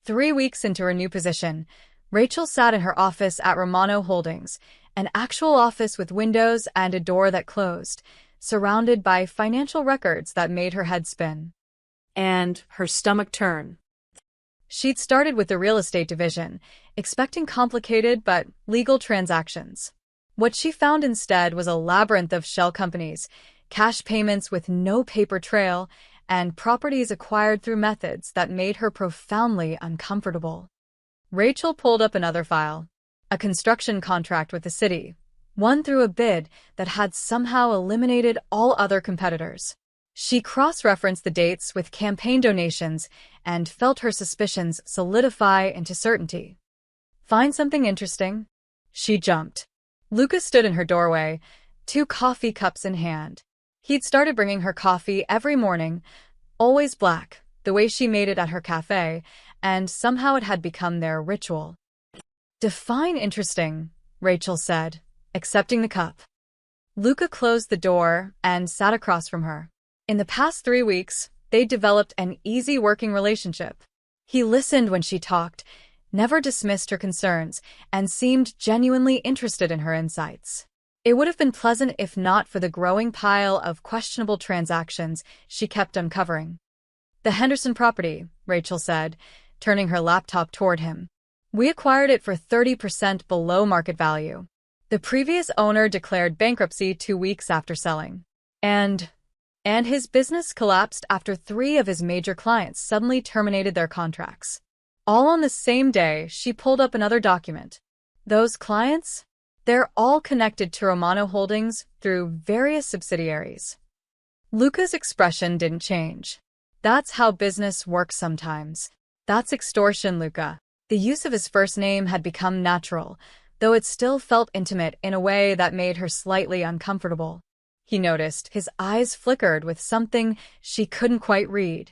3 weeks into her new position, Rachel sat in her office at Romano Holdings, an actual office with windows and a door that closed, surrounded by financial records that made her head spin. And her stomach turn. She'd started with the real estate division, expecting complicated but legal transactions. What she found instead was a labyrinth of shell companies, cash payments with no paper trail, and properties acquired through methods that made her profoundly uncomfortable. Rachel pulled up another file. A construction contract with the city, won through a bid that had somehow eliminated all other competitors. She cross-referenced the dates with campaign donations and felt her suspicions solidify into certainty. Find something interesting? She jumped. Luca stood in her doorway, 2 coffee cups in hand. He'd started bringing her coffee every morning, always black, the way she made it at her cafe, and somehow it had become their ritual. Define interesting, Rachel said, accepting the cup. Luca closed the door and sat across from her. In the past 3 weeks, they'd developed an easy working relationship. He listened when she talked, never dismissed her concerns, and seemed genuinely interested in her insights. It would have been pleasant if not for the growing pile of questionable transactions she kept uncovering. The Henderson property, Rachel said, turning her laptop toward him. We acquired it for 30% below market value. The previous owner declared bankruptcy 2 weeks after selling. And his business collapsed after 3 of his major clients suddenly terminated their contracts. All on the same day, she pulled up another document. Those clients? They're all connected to Romano Holdings through various subsidiaries. Luca's expression didn't change. That's how business works sometimes. That's extortion, Luca. The use of his first name had become natural, though it still felt intimate in a way that made her slightly uncomfortable. He noticed his eyes flickered with something she couldn't quite read.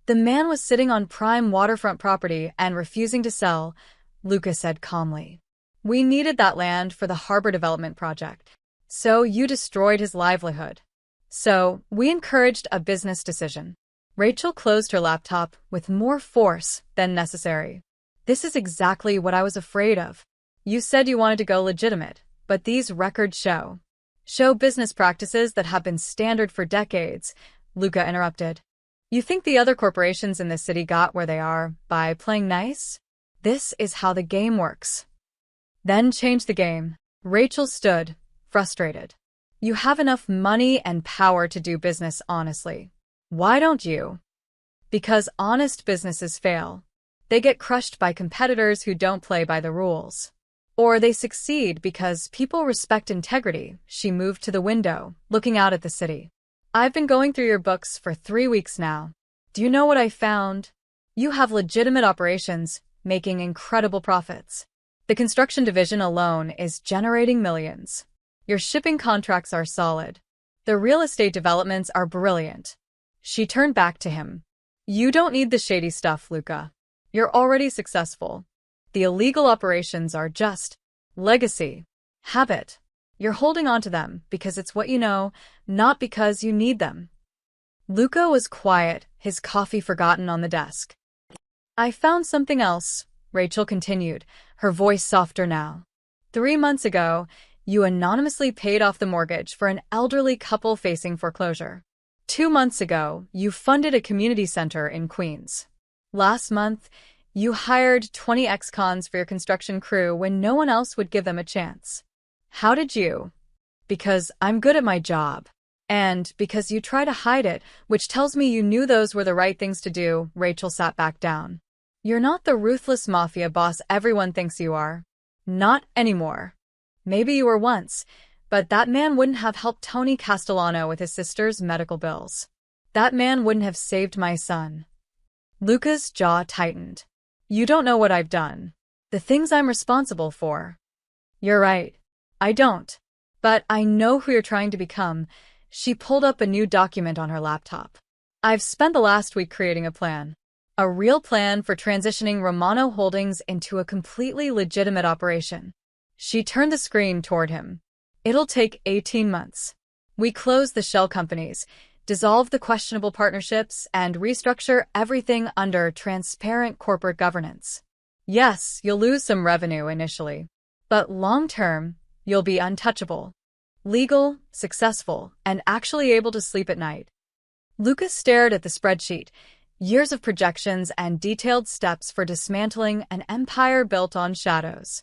The man was sitting on prime waterfront property and refusing to sell, Luca said calmly. We needed that land for the harbor development project. So you destroyed his livelihood. So we encouraged a business decision. Rachel closed her laptop with more force than necessary. This is exactly what I was afraid of. You said you wanted to go legitimate, but these records show business practices that have been standard for decades, Luca interrupted. You think the other corporations in this city got where they are by playing nice? This is how the game works. Then change the game. Rachel stood, frustrated. You have enough money and power to do business honestly. Why don't you? Because honest businesses fail. They get crushed by competitors who don't play by the rules. Or they succeed because people respect integrity. She moved to the window, looking out at the city. I've been going through your books for 3 weeks now. Do you know what I found? You have legitimate operations, making incredible profits. The construction division alone is generating millions. Your shipping contracts are solid. The real estate developments are brilliant. She turned back to him. You don't need the shady stuff, Luca. You're already successful. The illegal operations are just legacy, habit. You're holding on to them because it's what you know, not because you need them. Luca was quiet, his coffee forgotten on the desk. I found something else, Rachel continued, her voice softer now. 3 months ago, you anonymously paid off the mortgage for an elderly couple facing foreclosure. 2 months ago, you funded a community center in Queens. Last month, you hired 20 ex-cons for your construction crew when no one else would give them a chance. How did you? Because I'm good at my job. And because you try to hide it, which tells me you knew those were the right things to do, Rachel sat back down. You're not the ruthless mafia boss everyone thinks you are. Not anymore. Maybe you were once, but that man wouldn't have helped Tony Castellano with his sister's medical bills. That man wouldn't have saved my son. Luca's jaw tightened. You don't know what I've done. The things I'm responsible for. You're right. I don't. But I know who you're trying to become. She pulled up a new document on her laptop. I've spent the last week creating a plan. A real plan for transitioning Romano Holdings into a completely legitimate operation. She turned the screen toward him. It'll take 18 months. We close the shell companies, dissolve the questionable partnerships, and restructure everything under transparent corporate governance. Yes, you'll lose some revenue initially, but long-term, you'll be untouchable. Legal, successful, and actually able to sleep at night. Luca stared at the spreadsheet, years of projections and detailed steps for dismantling an empire built on shadows.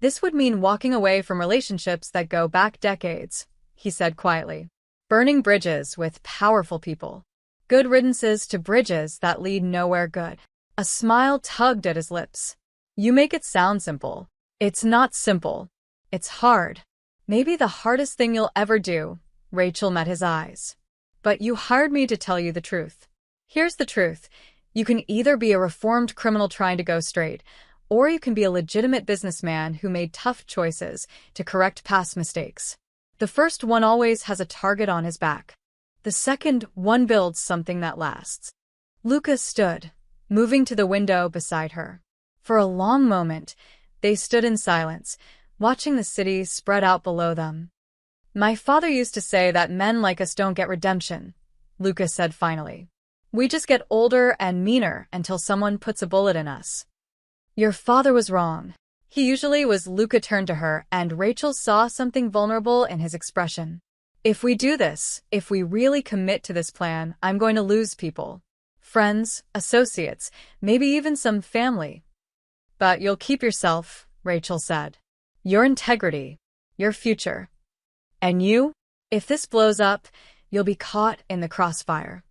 This would mean walking away from relationships that go back decades, he said quietly. Burning bridges with powerful people. Good riddances to bridges that lead nowhere good. A smile tugged at his lips. You make it sound simple. It's not simple. It's hard. Maybe the hardest thing you'll ever do. Rachel met his eyes. But you hired me to tell you the truth. Here's the truth. You can either be a reformed criminal trying to go straight, or you can be a legitimate businessman who made tough choices to correct past mistakes. The first one always has a target on his back. The second one builds something that lasts. Luca stood, moving to the window beside her. For a long moment, they stood in silence, watching the city spread out below them. My father used to say that men like us don't get redemption, Luca said finally. We just get older and meaner until someone puts a bullet in us. Your father was wrong. He usually was. Luca turned to her, and Rachel saw something vulnerable in his expression. If we do this, if we really commit to this plan, I'm going to lose people. Friends, associates, maybe even some family. But you'll keep yourself, Rachel said. Your integrity, your future. And you? If this blows up, you'll be caught in the crossfire.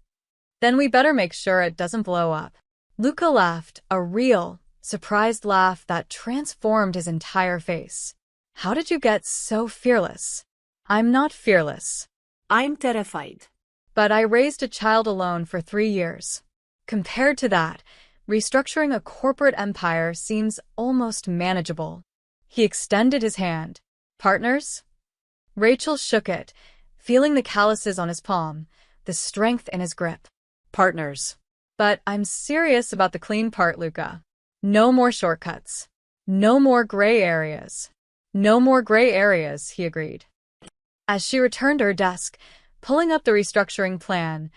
Then we better make sure it doesn't blow up. Luca laughed, a real, surprised laugh that transformed his entire face. How did you get so fearless? I'm not fearless. I'm terrified. But I raised a child alone for 3 years. Compared to that, restructuring a corporate empire seems almost manageable. He extended his hand. Partners? Rachel shook it, feeling the calluses on his palm, the strength in his grip. Partners. But I'm serious about the clean part, Luca. No more shortcuts. No more gray areas. No more gray areas, he agreed. As she returned to her desk, pulling up the restructuring plan,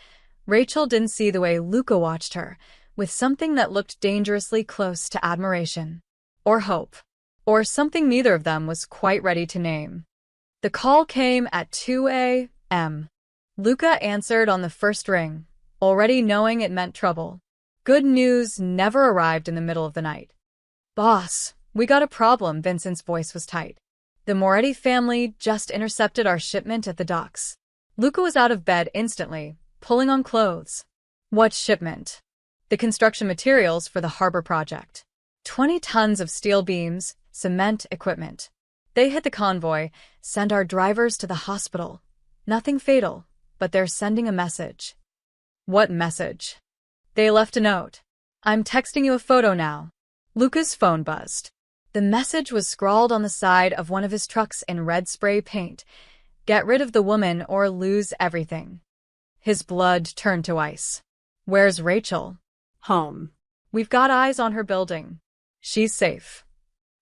Rachel didn't see the way Luca watched her, with something that looked dangerously close to admiration. Or hope. Or something neither of them was quite ready to name. The call came at 2 a.m. Luca answered on the first ring, already knowing it meant trouble. Good news never arrived in the middle of the night. Boss, we got a problem. Vincent's voice was tight. The Moretti family just intercepted our shipment at the docks. Luca was out of bed instantly, pulling on clothes. What shipment? The construction materials for the harbor project. 20 tons of steel beams, cement equipment. They hit the convoy, send our drivers to the hospital. Nothing fatal, but they're sending a message. What message? They left a note. I'm texting you a photo now. Luca's phone buzzed. The message was scrawled on the side of one of his trucks in red spray paint. Get rid of the woman or lose everything. His blood turned to ice. Where's Rachel? Home. We've got eyes on her building. She's safe.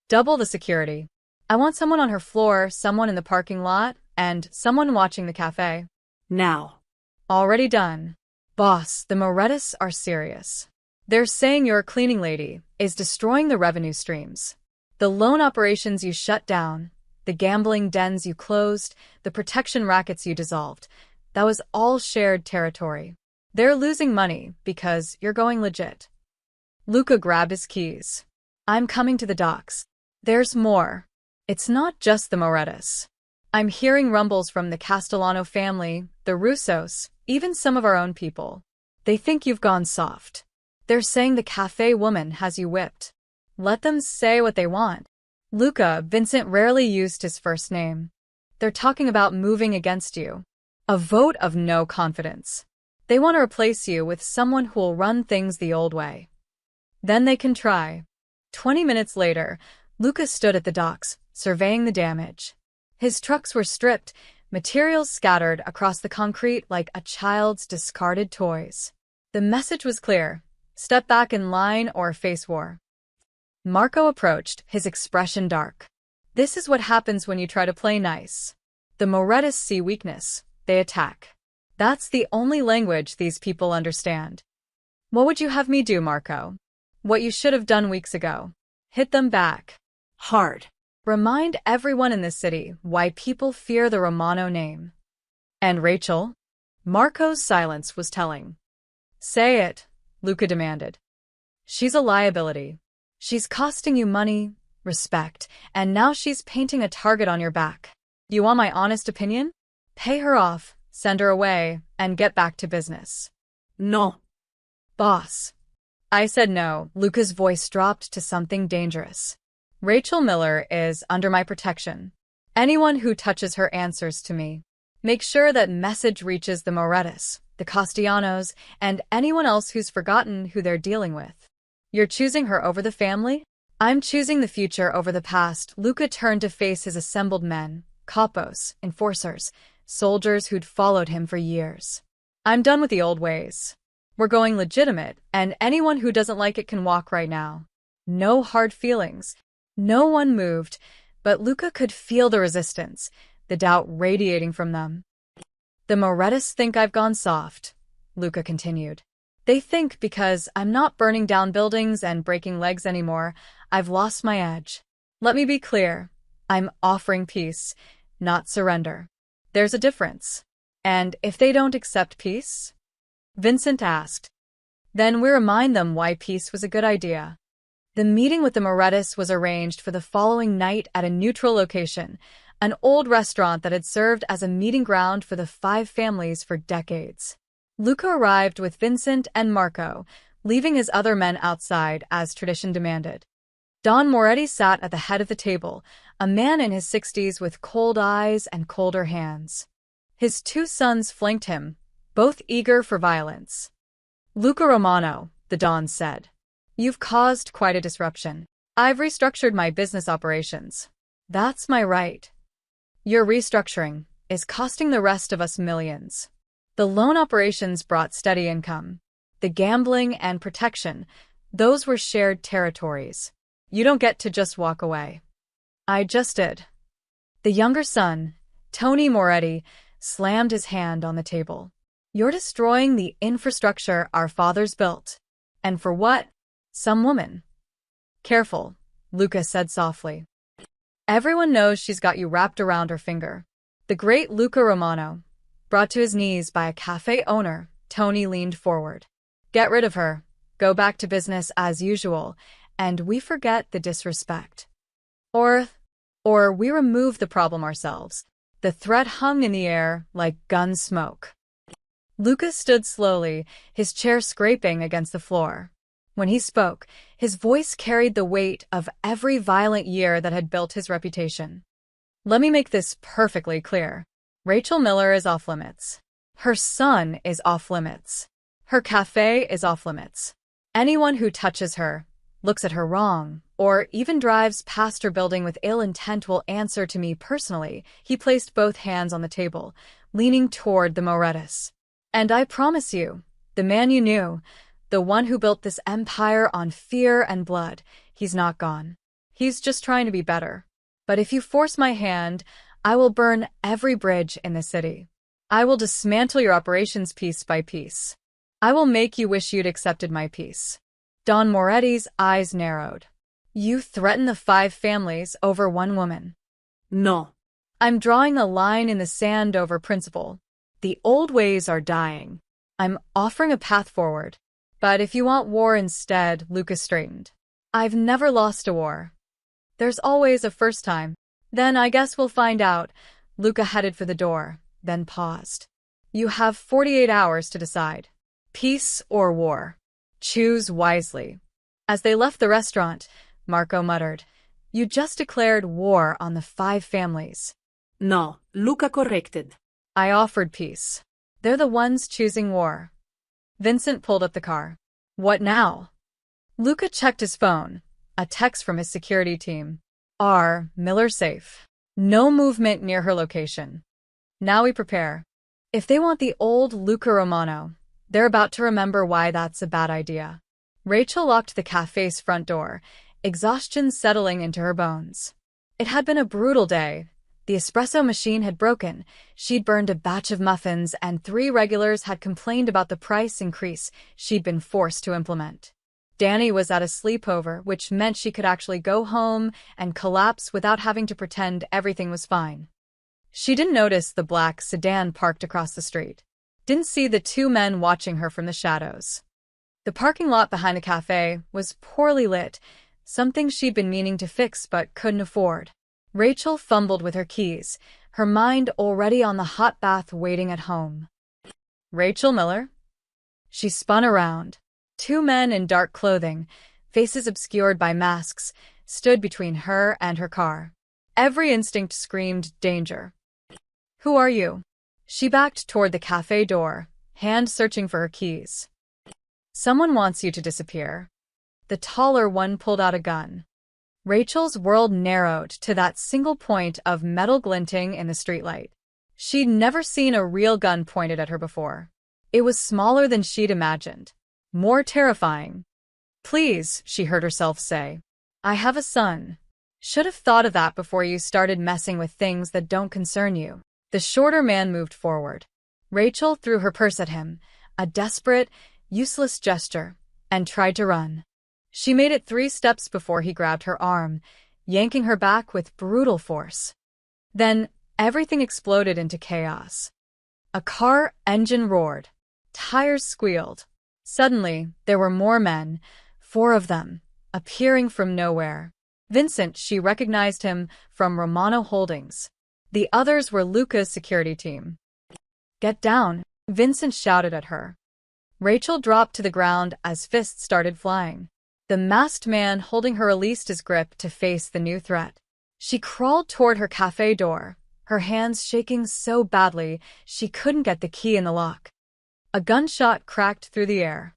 Double the security. I want someone on her floor, someone in the parking lot, and someone watching the cafe. Now. Already done. Boss, the Morettis are serious. They're saying your cleaning lady is destroying the revenue streams. The loan operations you shut down, the gambling dens you closed, the protection rackets you dissolved, that was all shared territory. They're losing money because you're going legit. Luca grabbed his keys. I'm coming to the docks. There's more. It's not just the Morettis. I'm hearing rumbles from the Castellano family, the Russos, even some of our own people. They think you've gone soft. They're saying the cafe woman has you whipped. Let them say what they want. Luca, Vincent rarely used his first name. They're talking about moving against you. A vote of no confidence. They want to replace you with someone who'll run things the old way. Then they can try. 20 minutes later, Luca stood at the docks, surveying the damage. His trucks were stripped, materials scattered across the concrete like a child's discarded toys. The message was clear. Step back in line or face war. Marco approached, his expression dark. This is what happens when you try to play nice. The Morettis see weakness. They attack. That's the only language these people understand. What would you have me do, Marco? What you should have done weeks ago. Hit them back. Hard. Remind everyone in this city why people fear the Romano name. And Rachel? Marco's silence was telling. Say it, Luca demanded. She's a liability. She's costing you money, respect, and now she's painting a target on your back. You want my honest opinion? Pay her off, send her away, and get back to business. No. Boss. I said no. Luca's voice dropped to something dangerous. Rachel Miller is under my protection. Anyone who touches her answers to me. Make sure that message reaches the Morettas, the Castellanos, and anyone else who's forgotten who they're dealing with. You're choosing her over the family? I'm choosing the future over the past. Luca turned to face his assembled men, capos, enforcers, soldiers who'd followed him for years. I'm done with the old ways. We're going legitimate, and anyone who doesn't like it can walk right now. No hard feelings. No one moved, but Luca could feel the resistance, the doubt radiating from them. The Morettas think I've gone soft, Luca continued. They think because I'm not burning down buildings and breaking legs anymore, I've lost my edge. Let me be clear. I'm offering peace, not surrender. There's a difference. And if they don't accept peace? Vincent asked. Then we remind them why peace was a good idea. The meeting with the Morettas was arranged for the following night at a neutral location, an old restaurant that had served as a meeting ground for the 5 families for decades. Luca arrived with Vincent and Marco, leaving his other men outside as tradition demanded. Don Moretti sat at the head of the table, a man in his 60s with cold eyes and colder hands. His 2 sons flanked him, both eager for violence. Luca Romano, the Don said. You've caused quite a disruption. I've restructured my business operations. That's my right. Your restructuring is costing the rest of us millions. The loan operations brought steady income. The gambling and protection, those were shared territories. You don't get to just walk away. I just did. The younger son, Tony Moretti, slammed his hand on the table. You're destroying the infrastructure our fathers built. And for what? Some woman. Careful, Luca said softly. Everyone knows she's got you wrapped around her finger. The great Luca Romano, brought to his knees by a cafe owner, Tony leaned forward. Get rid of her, go back to business as usual, and we forget the disrespect. Or we remove the problem ourselves. The threat hung in the air like gun smoke. Luca stood slowly, his chair scraping against the floor. When he spoke, his voice carried the weight of every violent year that had built his reputation. Let me make this perfectly clear. Rachel Miller is off limits. Her son is off limits. Her cafe is off limits. Anyone who touches her, looks at her wrong, or even drives past her building with ill intent will answer to me personally. He placed both hands on the table, leaning toward the Morettas. And I promise you, the man you knew, the one who built this empire on fear and blood, he's not gone. He's just trying to be better. But if you force my hand, I will burn every bridge in the city. I will dismantle your operations piece by piece. I will make you wish you'd accepted my peace. Don Moretti's eyes narrowed. You threaten the 5 families over one woman. No. I'm drawing a line in the sand over principle. The old ways are dying. I'm offering a path forward. But if you want war instead, Luca straightened. I've never lost a war. There's always a first time. Then I guess we'll find out. Luca headed for the door, then paused. You have 48 hours to decide. Peace or war. Choose wisely. As they left the restaurant, Marco muttered, You just declared war on the 5 families. No, Luca corrected. I offered peace. They're the ones choosing war. Vincent pulled up the car. What now? Luca checked his phone. A text from his security team. R. Miller safe. No movement near her location. Now we prepare. If they want the old Luca Romano, they're about to remember why that's a bad idea. Rachel locked the cafe's front door, exhaustion settling into her bones. It had been a brutal day. The espresso machine had broken, she'd burned a batch of muffins, and 3 regulars had complained about the price increase she'd been forced to implement. Danny was at a sleepover, which meant she could actually go home and collapse without having to pretend everything was fine. She didn't notice the black sedan parked across the street. Didn't see the 2 men watching her from the shadows. The parking lot behind the cafe was poorly lit, something she'd been meaning to fix but couldn't afford. Rachel fumbled with her keys, her mind already on the hot bath waiting at home. Rachel Miller? She spun around. 2 men in dark clothing, faces obscured by masks, stood between her and her car. Every instinct screamed danger. Who are you? She backed toward the cafe door, hand searching for her keys. Someone wants you to disappear. The taller one pulled out a gun. Rachel's world narrowed to that single point of metal glinting in the streetlight. She'd never seen a real gun pointed at her before. It was smaller than she'd imagined. More terrifying. Please, she heard herself say. I have a son. Should have thought of that before you started messing with things that don't concern you. The shorter man moved forward. Rachel threw her purse at him, a desperate, useless gesture, and tried to run. She made it 3 steps before he grabbed her arm, yanking her back with brutal force. Then, everything exploded into chaos. A car engine roared. Tires squealed. Suddenly, there were more men, 4 of them, appearing from nowhere. Vincent, she recognized him from Romano Holdings. The others were Luca's security team. Get down, Vincent shouted at her. Rachel dropped to the ground as fists started flying. The masked man holding her released his grip to face the new threat. She crawled toward her cafe door, her hands shaking so badly she couldn't get the key in the lock. A gunshot cracked through the air.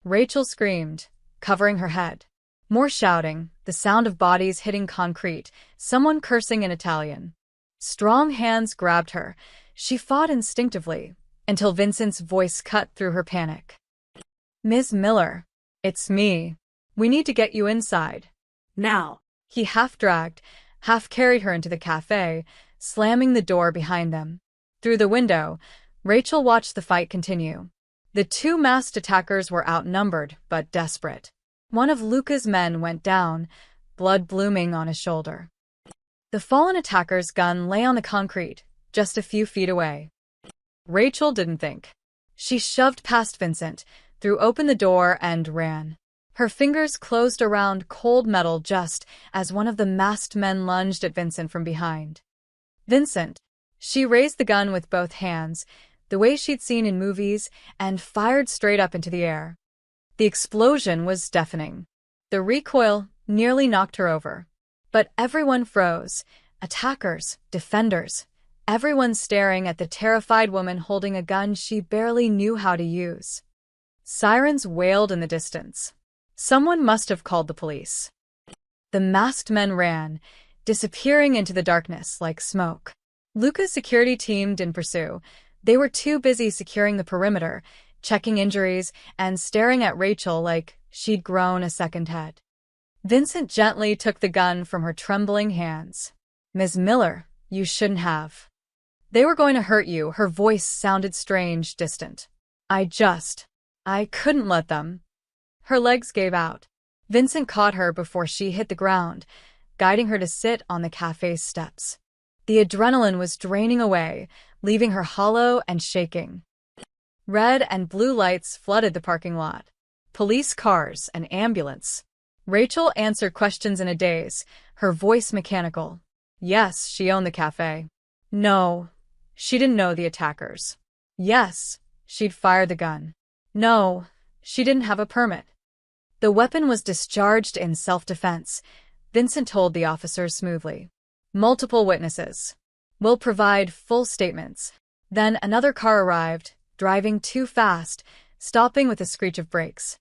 Rachel screamed, covering her head. More shouting, the sound of bodies hitting concrete, someone cursing in Italian. Strong hands grabbed her. She fought instinctively, until Vincent's voice cut through her panic. Ms. Miller, it's me. We need to get you inside. Now. He half-dragged, half-carried her into the cafe, slamming the door behind them. Through the window, Rachel watched the fight continue. The 2 masked attackers were outnumbered, but desperate. One of Luca's men went down, blood blooming on his shoulder. The fallen attacker's gun lay on the concrete, just a few feet away. Rachel didn't think. She shoved past Vincent, threw open the door, and ran. Her fingers closed around cold metal just as one of the masked men lunged at Vincent from behind. Vincent! She raised the gun with both hands, the way she'd seen in movies, and fired straight up into the air. The explosion was deafening. The recoil nearly knocked her over. But everyone froze. Attackers, defenders, everyone staring at the terrified woman holding a gun she barely knew how to use. Sirens wailed in the distance. Someone must have called the police. The masked men ran, disappearing into the darkness like smoke. Luca's security team didn't pursue. They were too busy securing the perimeter, checking injuries, and staring at Rachel like she'd grown a second head. Vincent gently took the gun from her trembling hands. Ms. Miller, you shouldn't have. They were going to hurt you. Her voice sounded strange, distant. I couldn't let them. Her legs gave out. Vincent caught her before she hit the ground, guiding her to sit on the cafe's steps. The adrenaline was draining away, leaving her hollow and shaking. Red and blue lights flooded the parking lot. Police cars, an ambulance. Rachel answered questions in a daze, her voice mechanical. Yes, she owned the cafe. No, she didn't know the attackers. Yes, she'd fired the gun. No, she didn't have a permit. The weapon was discharged in self-defense, Vincent told the officers smoothly. Multiple witnesses. We'll provide full statements. Then another car arrived, driving too fast, stopping with a screech of brakes.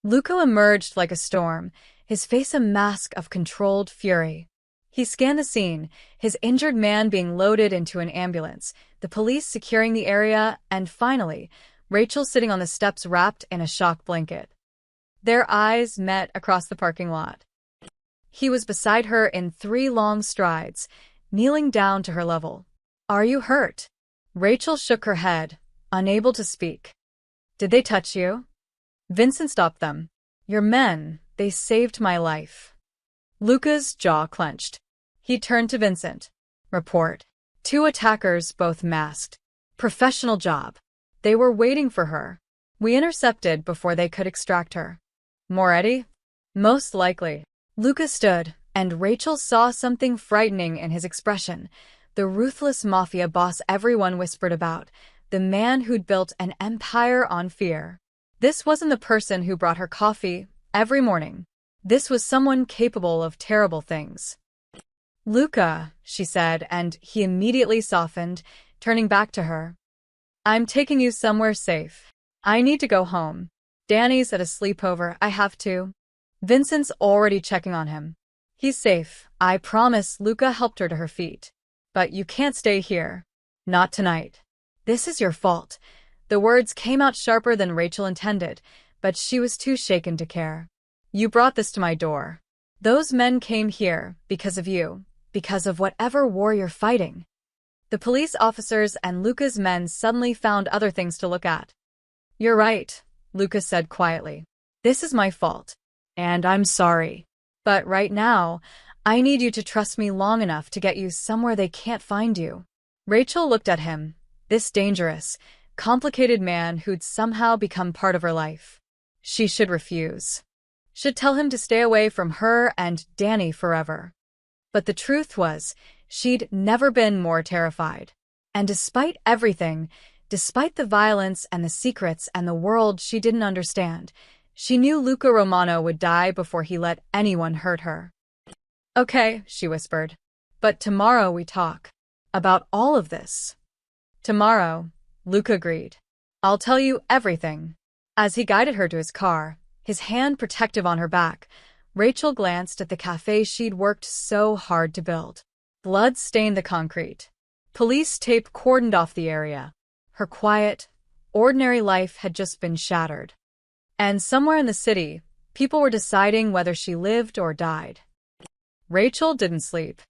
Luca emerged like a storm, his face a mask of controlled fury. He scanned the scene, his injured man being loaded into an ambulance, the police securing the area, and finally, Rachel sitting on the steps wrapped in a shock blanket. Their eyes met across the parking lot. He was beside her in 3 long strides, kneeling down to her level. Are you hurt? Rachel shook her head, unable to speak. Did they touch you? Vincent stopped them. Your men, they saved my life. Luca's jaw clenched. He turned to Vincent. Report. 2 attackers, both masked. Professional job. They were waiting for her. We intercepted before they could extract her. Moretti? Most likely. Luca stood, and Rachel saw something frightening in his expression. The ruthless Mafia boss everyone whispered about. The man who'd built an empire on fear. This wasn't the person who brought her coffee every morning. This was someone capable of terrible things. Luca, she said, and he immediately softened, turning back to her. I'm taking you somewhere safe. I need to go home. Danny's at a sleepover, I have to. Vincent's already checking on him. He's safe, I promise. Luca helped her to her feet. But you can't stay here. Not tonight. This is your fault. The words came out sharper than Rachel intended, but she was too shaken to care. You brought this to my door. Those men came here because of you, because of whatever war you're fighting. The police officers and Luca's men suddenly found other things to look at. You're right, Luca said quietly. This is my fault. And I'm sorry. But right now, I need you to trust me long enough to get you somewhere they can't find you. Rachel looked at him, this dangerous, complicated man who'd somehow become part of her life. She should refuse. Should tell him to stay away from her and Danny forever. But the truth was, she'd never been more terrified. And despite everything, despite the violence and the secrets and the world she didn't understand, she knew Luca Romano would die before he let anyone hurt her. Okay, she whispered. But tomorrow we talk. About all of this. Tomorrow, Luca agreed. I'll tell you everything. As he guided her to his car, his hand protective on her back, Rachel glanced at the cafe she'd worked so hard to build. Blood stained the concrete. Police tape cordoned off the area. Her quiet, ordinary life had just been shattered. And somewhere in the city, people were deciding whether she lived or died. Rachel didn't sleep.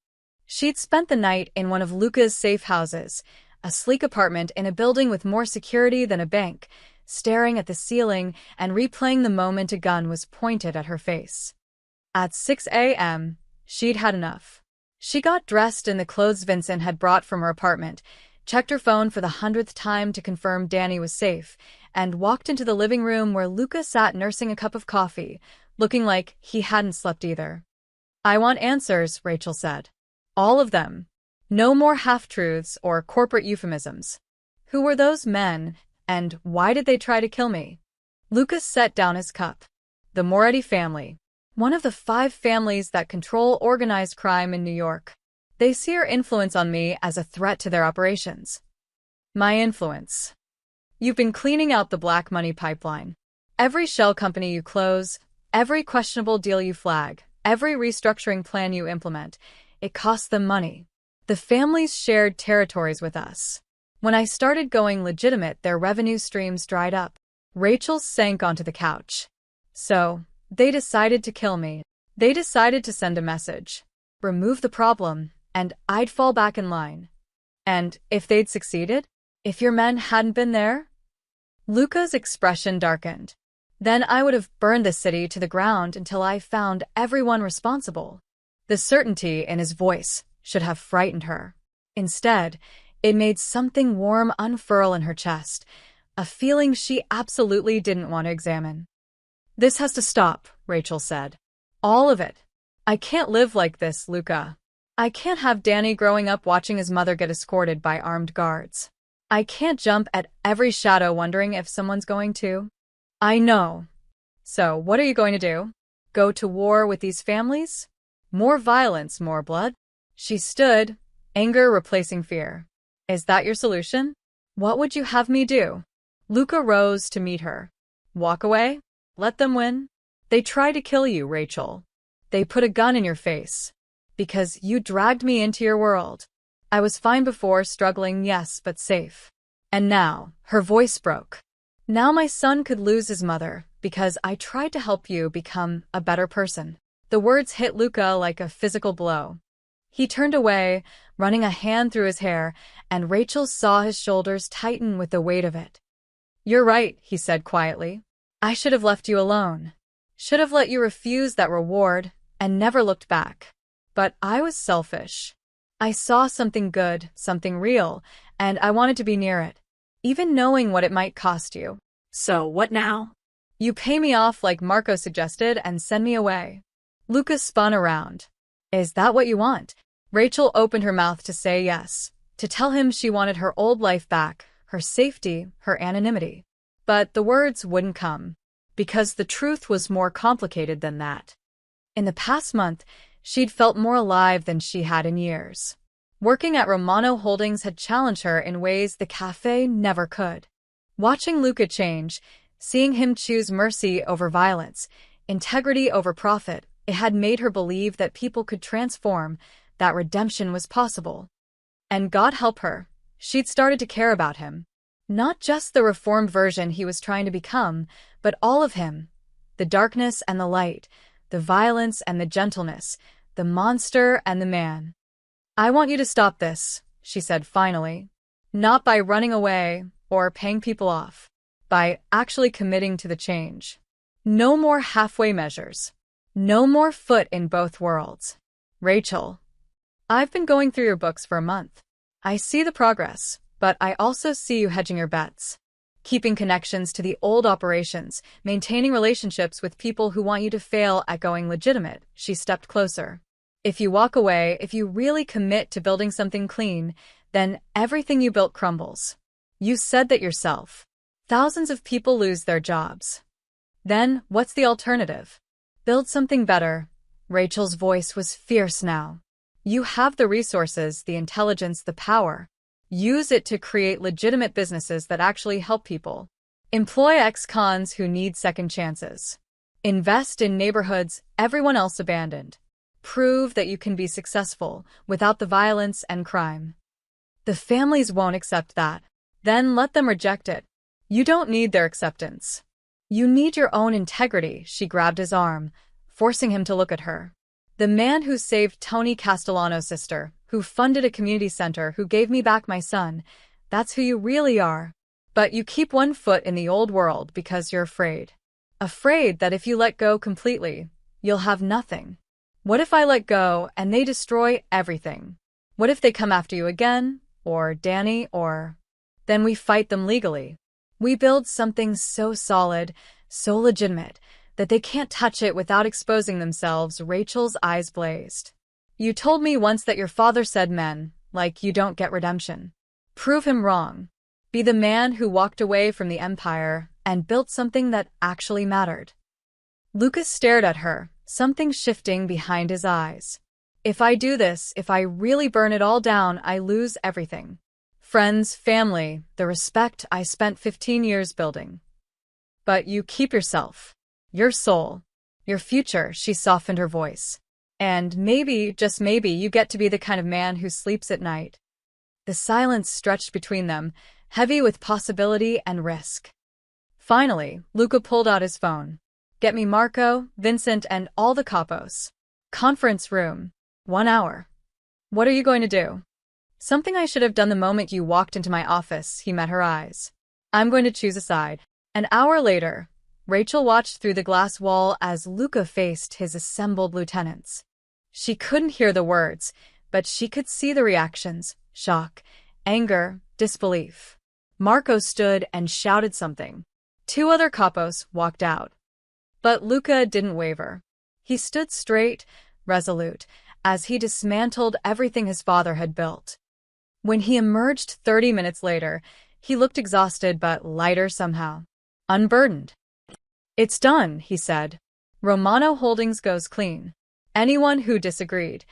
She'd spent the night in one of Luca's safe houses, a sleek apartment in a building with more security than a bank, staring at the ceiling and replaying the moment a gun was pointed at her face. At 6 a.m., she'd had enough. She got dressed in the clothes Vincent had brought from her apartment, checked her phone for the 100th time to confirm Danny was safe, and walked into the living room where Luca sat nursing a cup of coffee, looking like he hadn't slept either. I want answers, Rachel said. All of them. No more half-truths or corporate euphemisms. Who were those men, and why did they try to kill me? Luca set down his cup. The Moretti family. One of the 5 families that control organized crime in New York. They see your influence on me as a threat to their operations. My influence. You've been cleaning out the black money pipeline. Every shell company you close, every questionable deal you flag, every restructuring plan you implement, it costs them money. The families shared territories with us. When I started going legitimate, their revenue streams dried up. Rachel sank onto the couch. So, they decided to kill me. They decided to send a message. Remove the problem, and I'd fall back in line. And if they'd succeeded? If your men hadn't been there? Luca's expression darkened. Then I would have burned the city to the ground until I found everyone responsible. The certainty in his voice should have frightened her. Instead, it made something warm unfurl in her chest, a feeling she absolutely didn't want to examine. This has to stop, Rachel said. All of it. I can't live like this, Luca. I can't have Danny growing up watching his mother get escorted by armed guards. I can't jump at every shadow wondering if someone's going to. I know. So, what are you going to do? Go to war with these families? More violence, more blood? She stood, anger replacing fear. Is that your solution? What would you have me do? Luca rose to meet her. Walk away? Let them win? They try to kill you, Rachel. They put a gun in your face. Because you dragged me into your world. I was fine before, struggling, yes, but safe. And now, her voice broke. Now my son could lose his mother, because I tried to help you become a better person. The words hit Luca like a physical blow. He turned away, running a hand through his hair, and Rachel saw his shoulders tighten with the weight of it. You're right, he said quietly. I should have left you alone. Should have let you refuse that reward, and never looked back. But I was selfish. I saw something good, something real, and I wanted to be near it, even knowing what it might cost you. So, what now? You pay me off like Marco suggested and send me away. Luca spun around. Is that what you want? Rachel opened her mouth to say yes, to tell him she wanted her old life back, her safety, her anonymity. But the words wouldn't come, because the truth was more complicated than that. In the past month, she'd felt more alive than she had in years. Working at Romano Holdings had challenged her in ways the cafe never could. Watching Luca change, seeing him choose mercy over violence, integrity over profit, it had made her believe that people could transform, that redemption was possible. And God help her, she'd started to care about him. Not just the reformed version he was trying to become, but all of him. The darkness and the light, the violence and the gentleness, the monster and the man. "I want you to stop this," she said finally. "Not by running away or paying people off. By actually committing to the change. No more halfway measures. No more foot in both worlds. Rachel, I've been going through your books for a month. I see the progress, but I also see you hedging your bets. Keeping connections to the old operations, maintaining relationships with people who want you to fail at going legitimate." She stepped closer. "If you walk away, if you really commit to building something clean, then everything you built crumbles. You said that yourself. Thousands of people lose their jobs. Then, what's the alternative? Build something better." Rachel's voice was fierce now. "You have the resources, the intelligence, the power. Use it to create legitimate businesses that actually help people. Employ ex-cons who need second chances. Invest in neighborhoods everyone else abandoned. Prove that you can be successful without the violence and crime. The families won't accept that. Then let them reject it. You don't need their acceptance. You need your own integrity." She grabbed his arm, forcing him to look at her. "The man who saved Tony Castellano's sister, who funded a community center, who gave me back my son, that's who you really are. But you keep one foot in the old world because you're afraid. Afraid that if you let go completely, you'll have nothing. What if I let go and they destroy everything? What if they come after you again? Or Danny, or... Then we fight them legally. We build something so solid, so legitimate, that they can't touch it without exposing themselves." Rachel's eyes blazed. "You told me once that your father said men, like you, don't get redemption. Prove him wrong. Be the man who walked away from the empire and built something that actually mattered." Lucas stared at her, something shifting behind his eyes. "If I do this, if I really burn it all down, I lose everything. Friends, family, the respect I spent 15 years building. But you keep yourself. Your soul. Your future." She softened her voice. "And maybe, just maybe, you get to be the kind of man who sleeps at night." The silence stretched between them, heavy with possibility and risk. Finally, Luca pulled out his phone. "Get me Marco, Vincent, and all the capos. Conference room. 1 hour." "What are you going to do?" "Something I should have done the moment you walked into my office." He met her eyes. "I'm going to choose a side." An hour later, Rachel watched through the glass wall as Luca faced his assembled lieutenants. She couldn't hear the words, but she could see the reactions: shock, anger, disbelief. Marco stood and shouted something. 2 other capos walked out. But Luca didn't waver. He stood straight, resolute, as he dismantled everything his father had built. When he emerged 30 minutes later, he looked exhausted but lighter somehow. Unburdened. "It's done," he said. "Romano Holdings goes clean." Anyone who disagreed,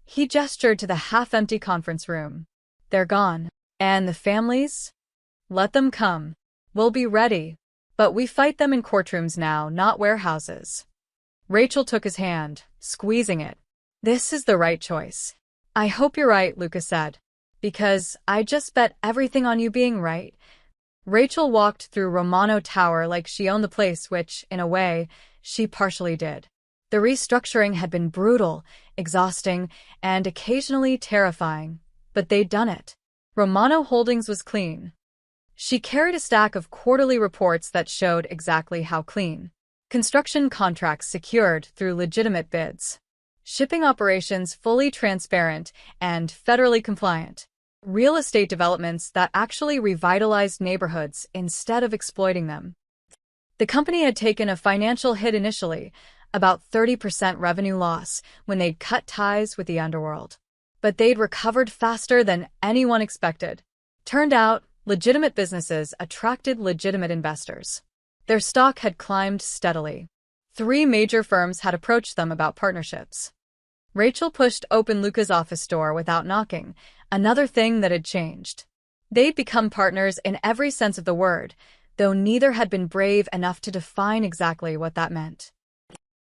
he gestured to the half-empty conference room. "They're gone. And the families? Let them come. We'll be ready. But we fight them in courtrooms now, not warehouses." Rachel took his hand, squeezing it. "This is the right choice." "I hope you're right," Luca said. "Because I just bet everything on you being right." Rachel walked through Romano Tower like she owned the place, which, in a way, she partially did. The restructuring had been brutal, exhausting, and occasionally terrifying, but they'd done it. Romano Holdings was clean. She carried a stack of quarterly reports that showed exactly how clean. Construction contracts secured through legitimate bids. Shipping operations fully transparent and federally compliant. Real estate developments that actually revitalized neighborhoods instead of exploiting them. The company had taken a financial hit initially, about 30% revenue loss, when they'd cut ties with the underworld. But they'd recovered faster than anyone expected. Turned out, legitimate businesses attracted legitimate investors. Their stock had climbed steadily. 3 major firms had approached them about partnerships. Rachel pushed open Luca's office door without knocking, another thing that had changed. They'd become partners in every sense of the word, though neither had been brave enough to define exactly what that meant.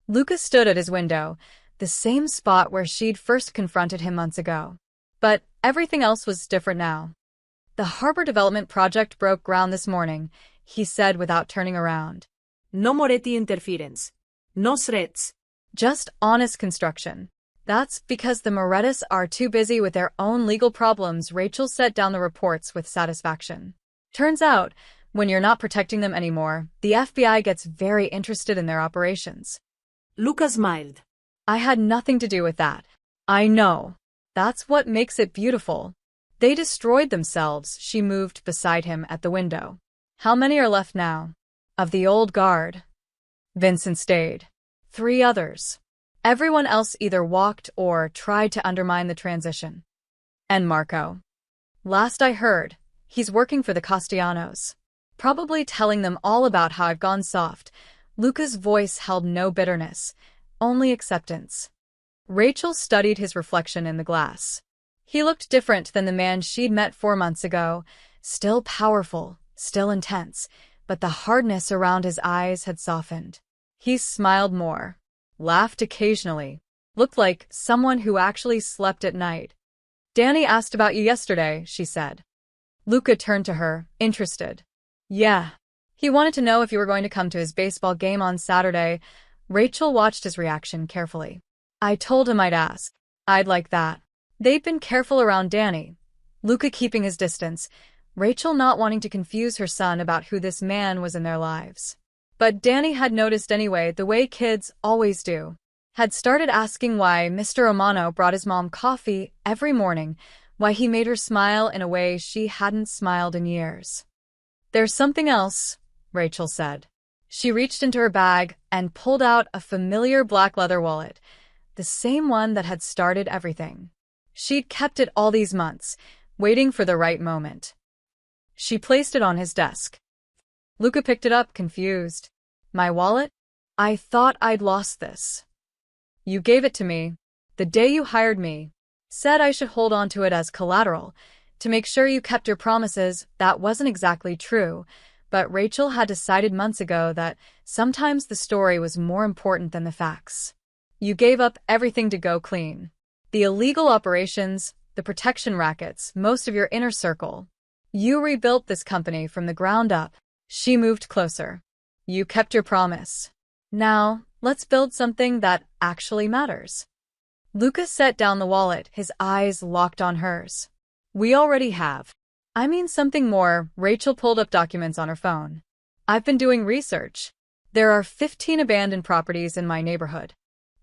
Luca stood at his window, the same spot where she'd first confronted him months ago. But everything else was different now. The harbor development project broke ground this morning, he said without turning around. No Moretti interference. No threats. Just honest construction. That's because the Morettis are too busy with their own legal problems. Rachel set down the reports with satisfaction. Turns out, when you're not protecting them anymore, the FBI gets very interested in their operations. Luca smiled. I had nothing to do with that. I know. That's what makes it beautiful. They destroyed themselves. She moved beside him at the window. How many are left now? Of the old guard. Vincent stayed. 3 others. Everyone else either walked or tried to undermine the transition. And Marco. Last I heard, he's working for the Castellanos. Probably telling them all about how I've gone soft. Luca's voice held no bitterness, only acceptance. Rachel studied his reflection in the glass. He looked different than the man she'd met 4 months ago, still powerful, still intense, but the hardness around his eyes had softened. He smiled more, laughed occasionally, looked like someone who actually slept at night. Danny asked about you yesterday, she said. Luca turned to her, interested. Yeah. He wanted to know if you were going to come to his baseball game on Saturday. Rachel watched his reaction carefully. I told him I'd ask. I'd like that. They'd been careful around Danny, Luca keeping his distance, Rachel not wanting to confuse her son about who this man was in their lives. But Danny had noticed anyway, the way kids always do. Had started asking why Mr. Romano brought his mom coffee every morning, why he made her smile in a way she hadn't smiled in years. There's something else, Rachel said. She reached into her bag and pulled out a familiar black leather wallet, the same one that had started everything. She'd kept it all these months, waiting for the right moment. She placed it on his desk. Luca picked it up, confused. My wallet? I thought I'd lost this. You gave it to me, the day you hired me. Said I should hold on to it as collateral, to make sure you kept your promises. That wasn't exactly true, but Rachel had decided months ago that sometimes the story was more important than the facts. You gave up everything to go clean. The illegal operations, the protection rackets, most of your inner circle. You rebuilt this company from the ground up. She moved closer. You kept your promise. Now, let's build something that actually matters. Luca set down the wallet, his eyes locked on hers. We already have. I mean something more. Rachel pulled up documents on her phone. I've been doing research. There are 15 abandoned properties in my neighborhood.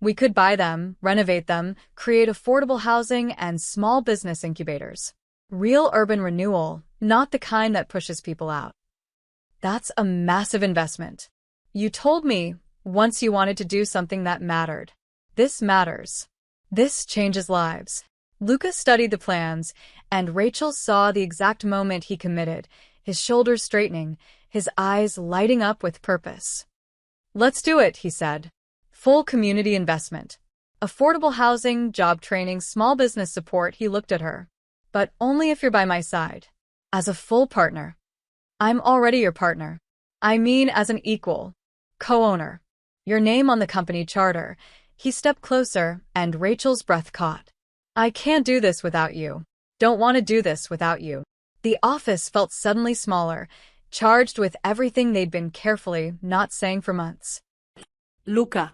We could buy them, renovate them, create affordable housing and small business incubators. Real urban renewal, not the kind that pushes people out. That's a massive investment. You told me once you wanted to do something that mattered. This matters. This changes lives. Luca studied the plans, and Rachel saw the exact moment he committed, his shoulders straightening, his eyes lighting up with purpose. Let's do it, he said. Full community investment. Affordable housing, job training, small business support. He looked at her. But only if you're by my side. As a full partner. I'm already your partner. I mean as an equal. Co-owner. Your name on the company charter. He stepped closer, and Rachel's breath caught. I can't do this without you. Don't want to do this without you. The office felt suddenly smaller, charged with everything they'd been carefully not saying for months. Luca.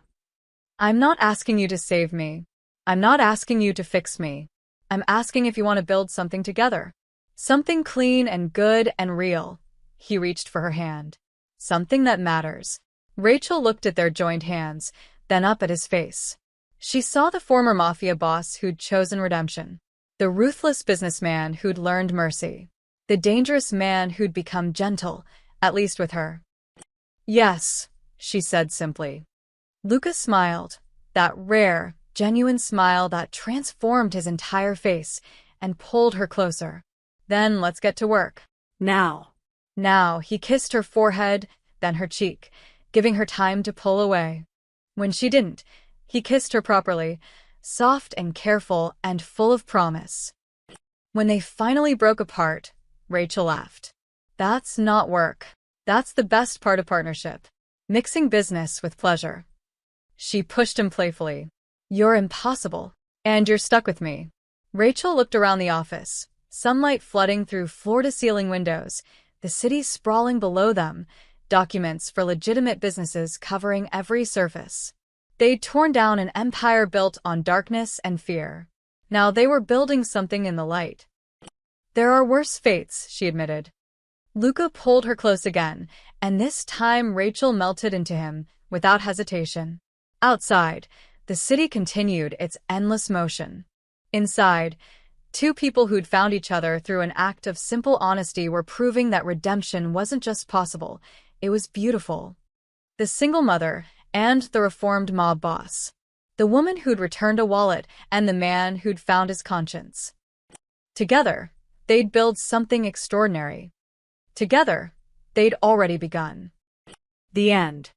I'm not asking you to save me. I'm not asking you to fix me. I'm asking if you want to build something together. Something clean and good and real. He reached for her hand. Something that matters. Rachel looked at their joined hands, then up at his face. She saw the former Mafia boss who'd chosen redemption. The ruthless businessman who'd learned mercy. The dangerous man who'd become gentle, at least with her. Yes, she said simply. Luca smiled, that rare, genuine smile that transformed his entire face, and pulled her closer. Then let's get to work. Now. Now, he kissed her forehead, then her cheek, giving her time to pull away. When she didn't, he kissed her properly, soft and careful and full of promise. When they finally broke apart, Rachel laughed. That's not work. That's the best part of partnership. Mixing business with pleasure. She pushed him playfully. You're impossible. And you're stuck with me. Rachel looked around the office, sunlight flooding through floor-to-ceiling windows, the city sprawling below them, documents for legitimate businesses covering every surface. They'd torn down an empire built on darkness and fear. Now they were building something in the light. There are worse fates, she admitted. Luca pulled her close again, and this time Rachel melted into him, without hesitation. Outside, the city continued its endless motion. Inside, two people who'd found each other through an act of simple honesty were proving that redemption wasn't just possible, it was beautiful. The single mother and the reformed mob boss. The woman who'd returned a wallet and the man who'd found his conscience. Together, they'd build something extraordinary. Together, they'd already begun. The end.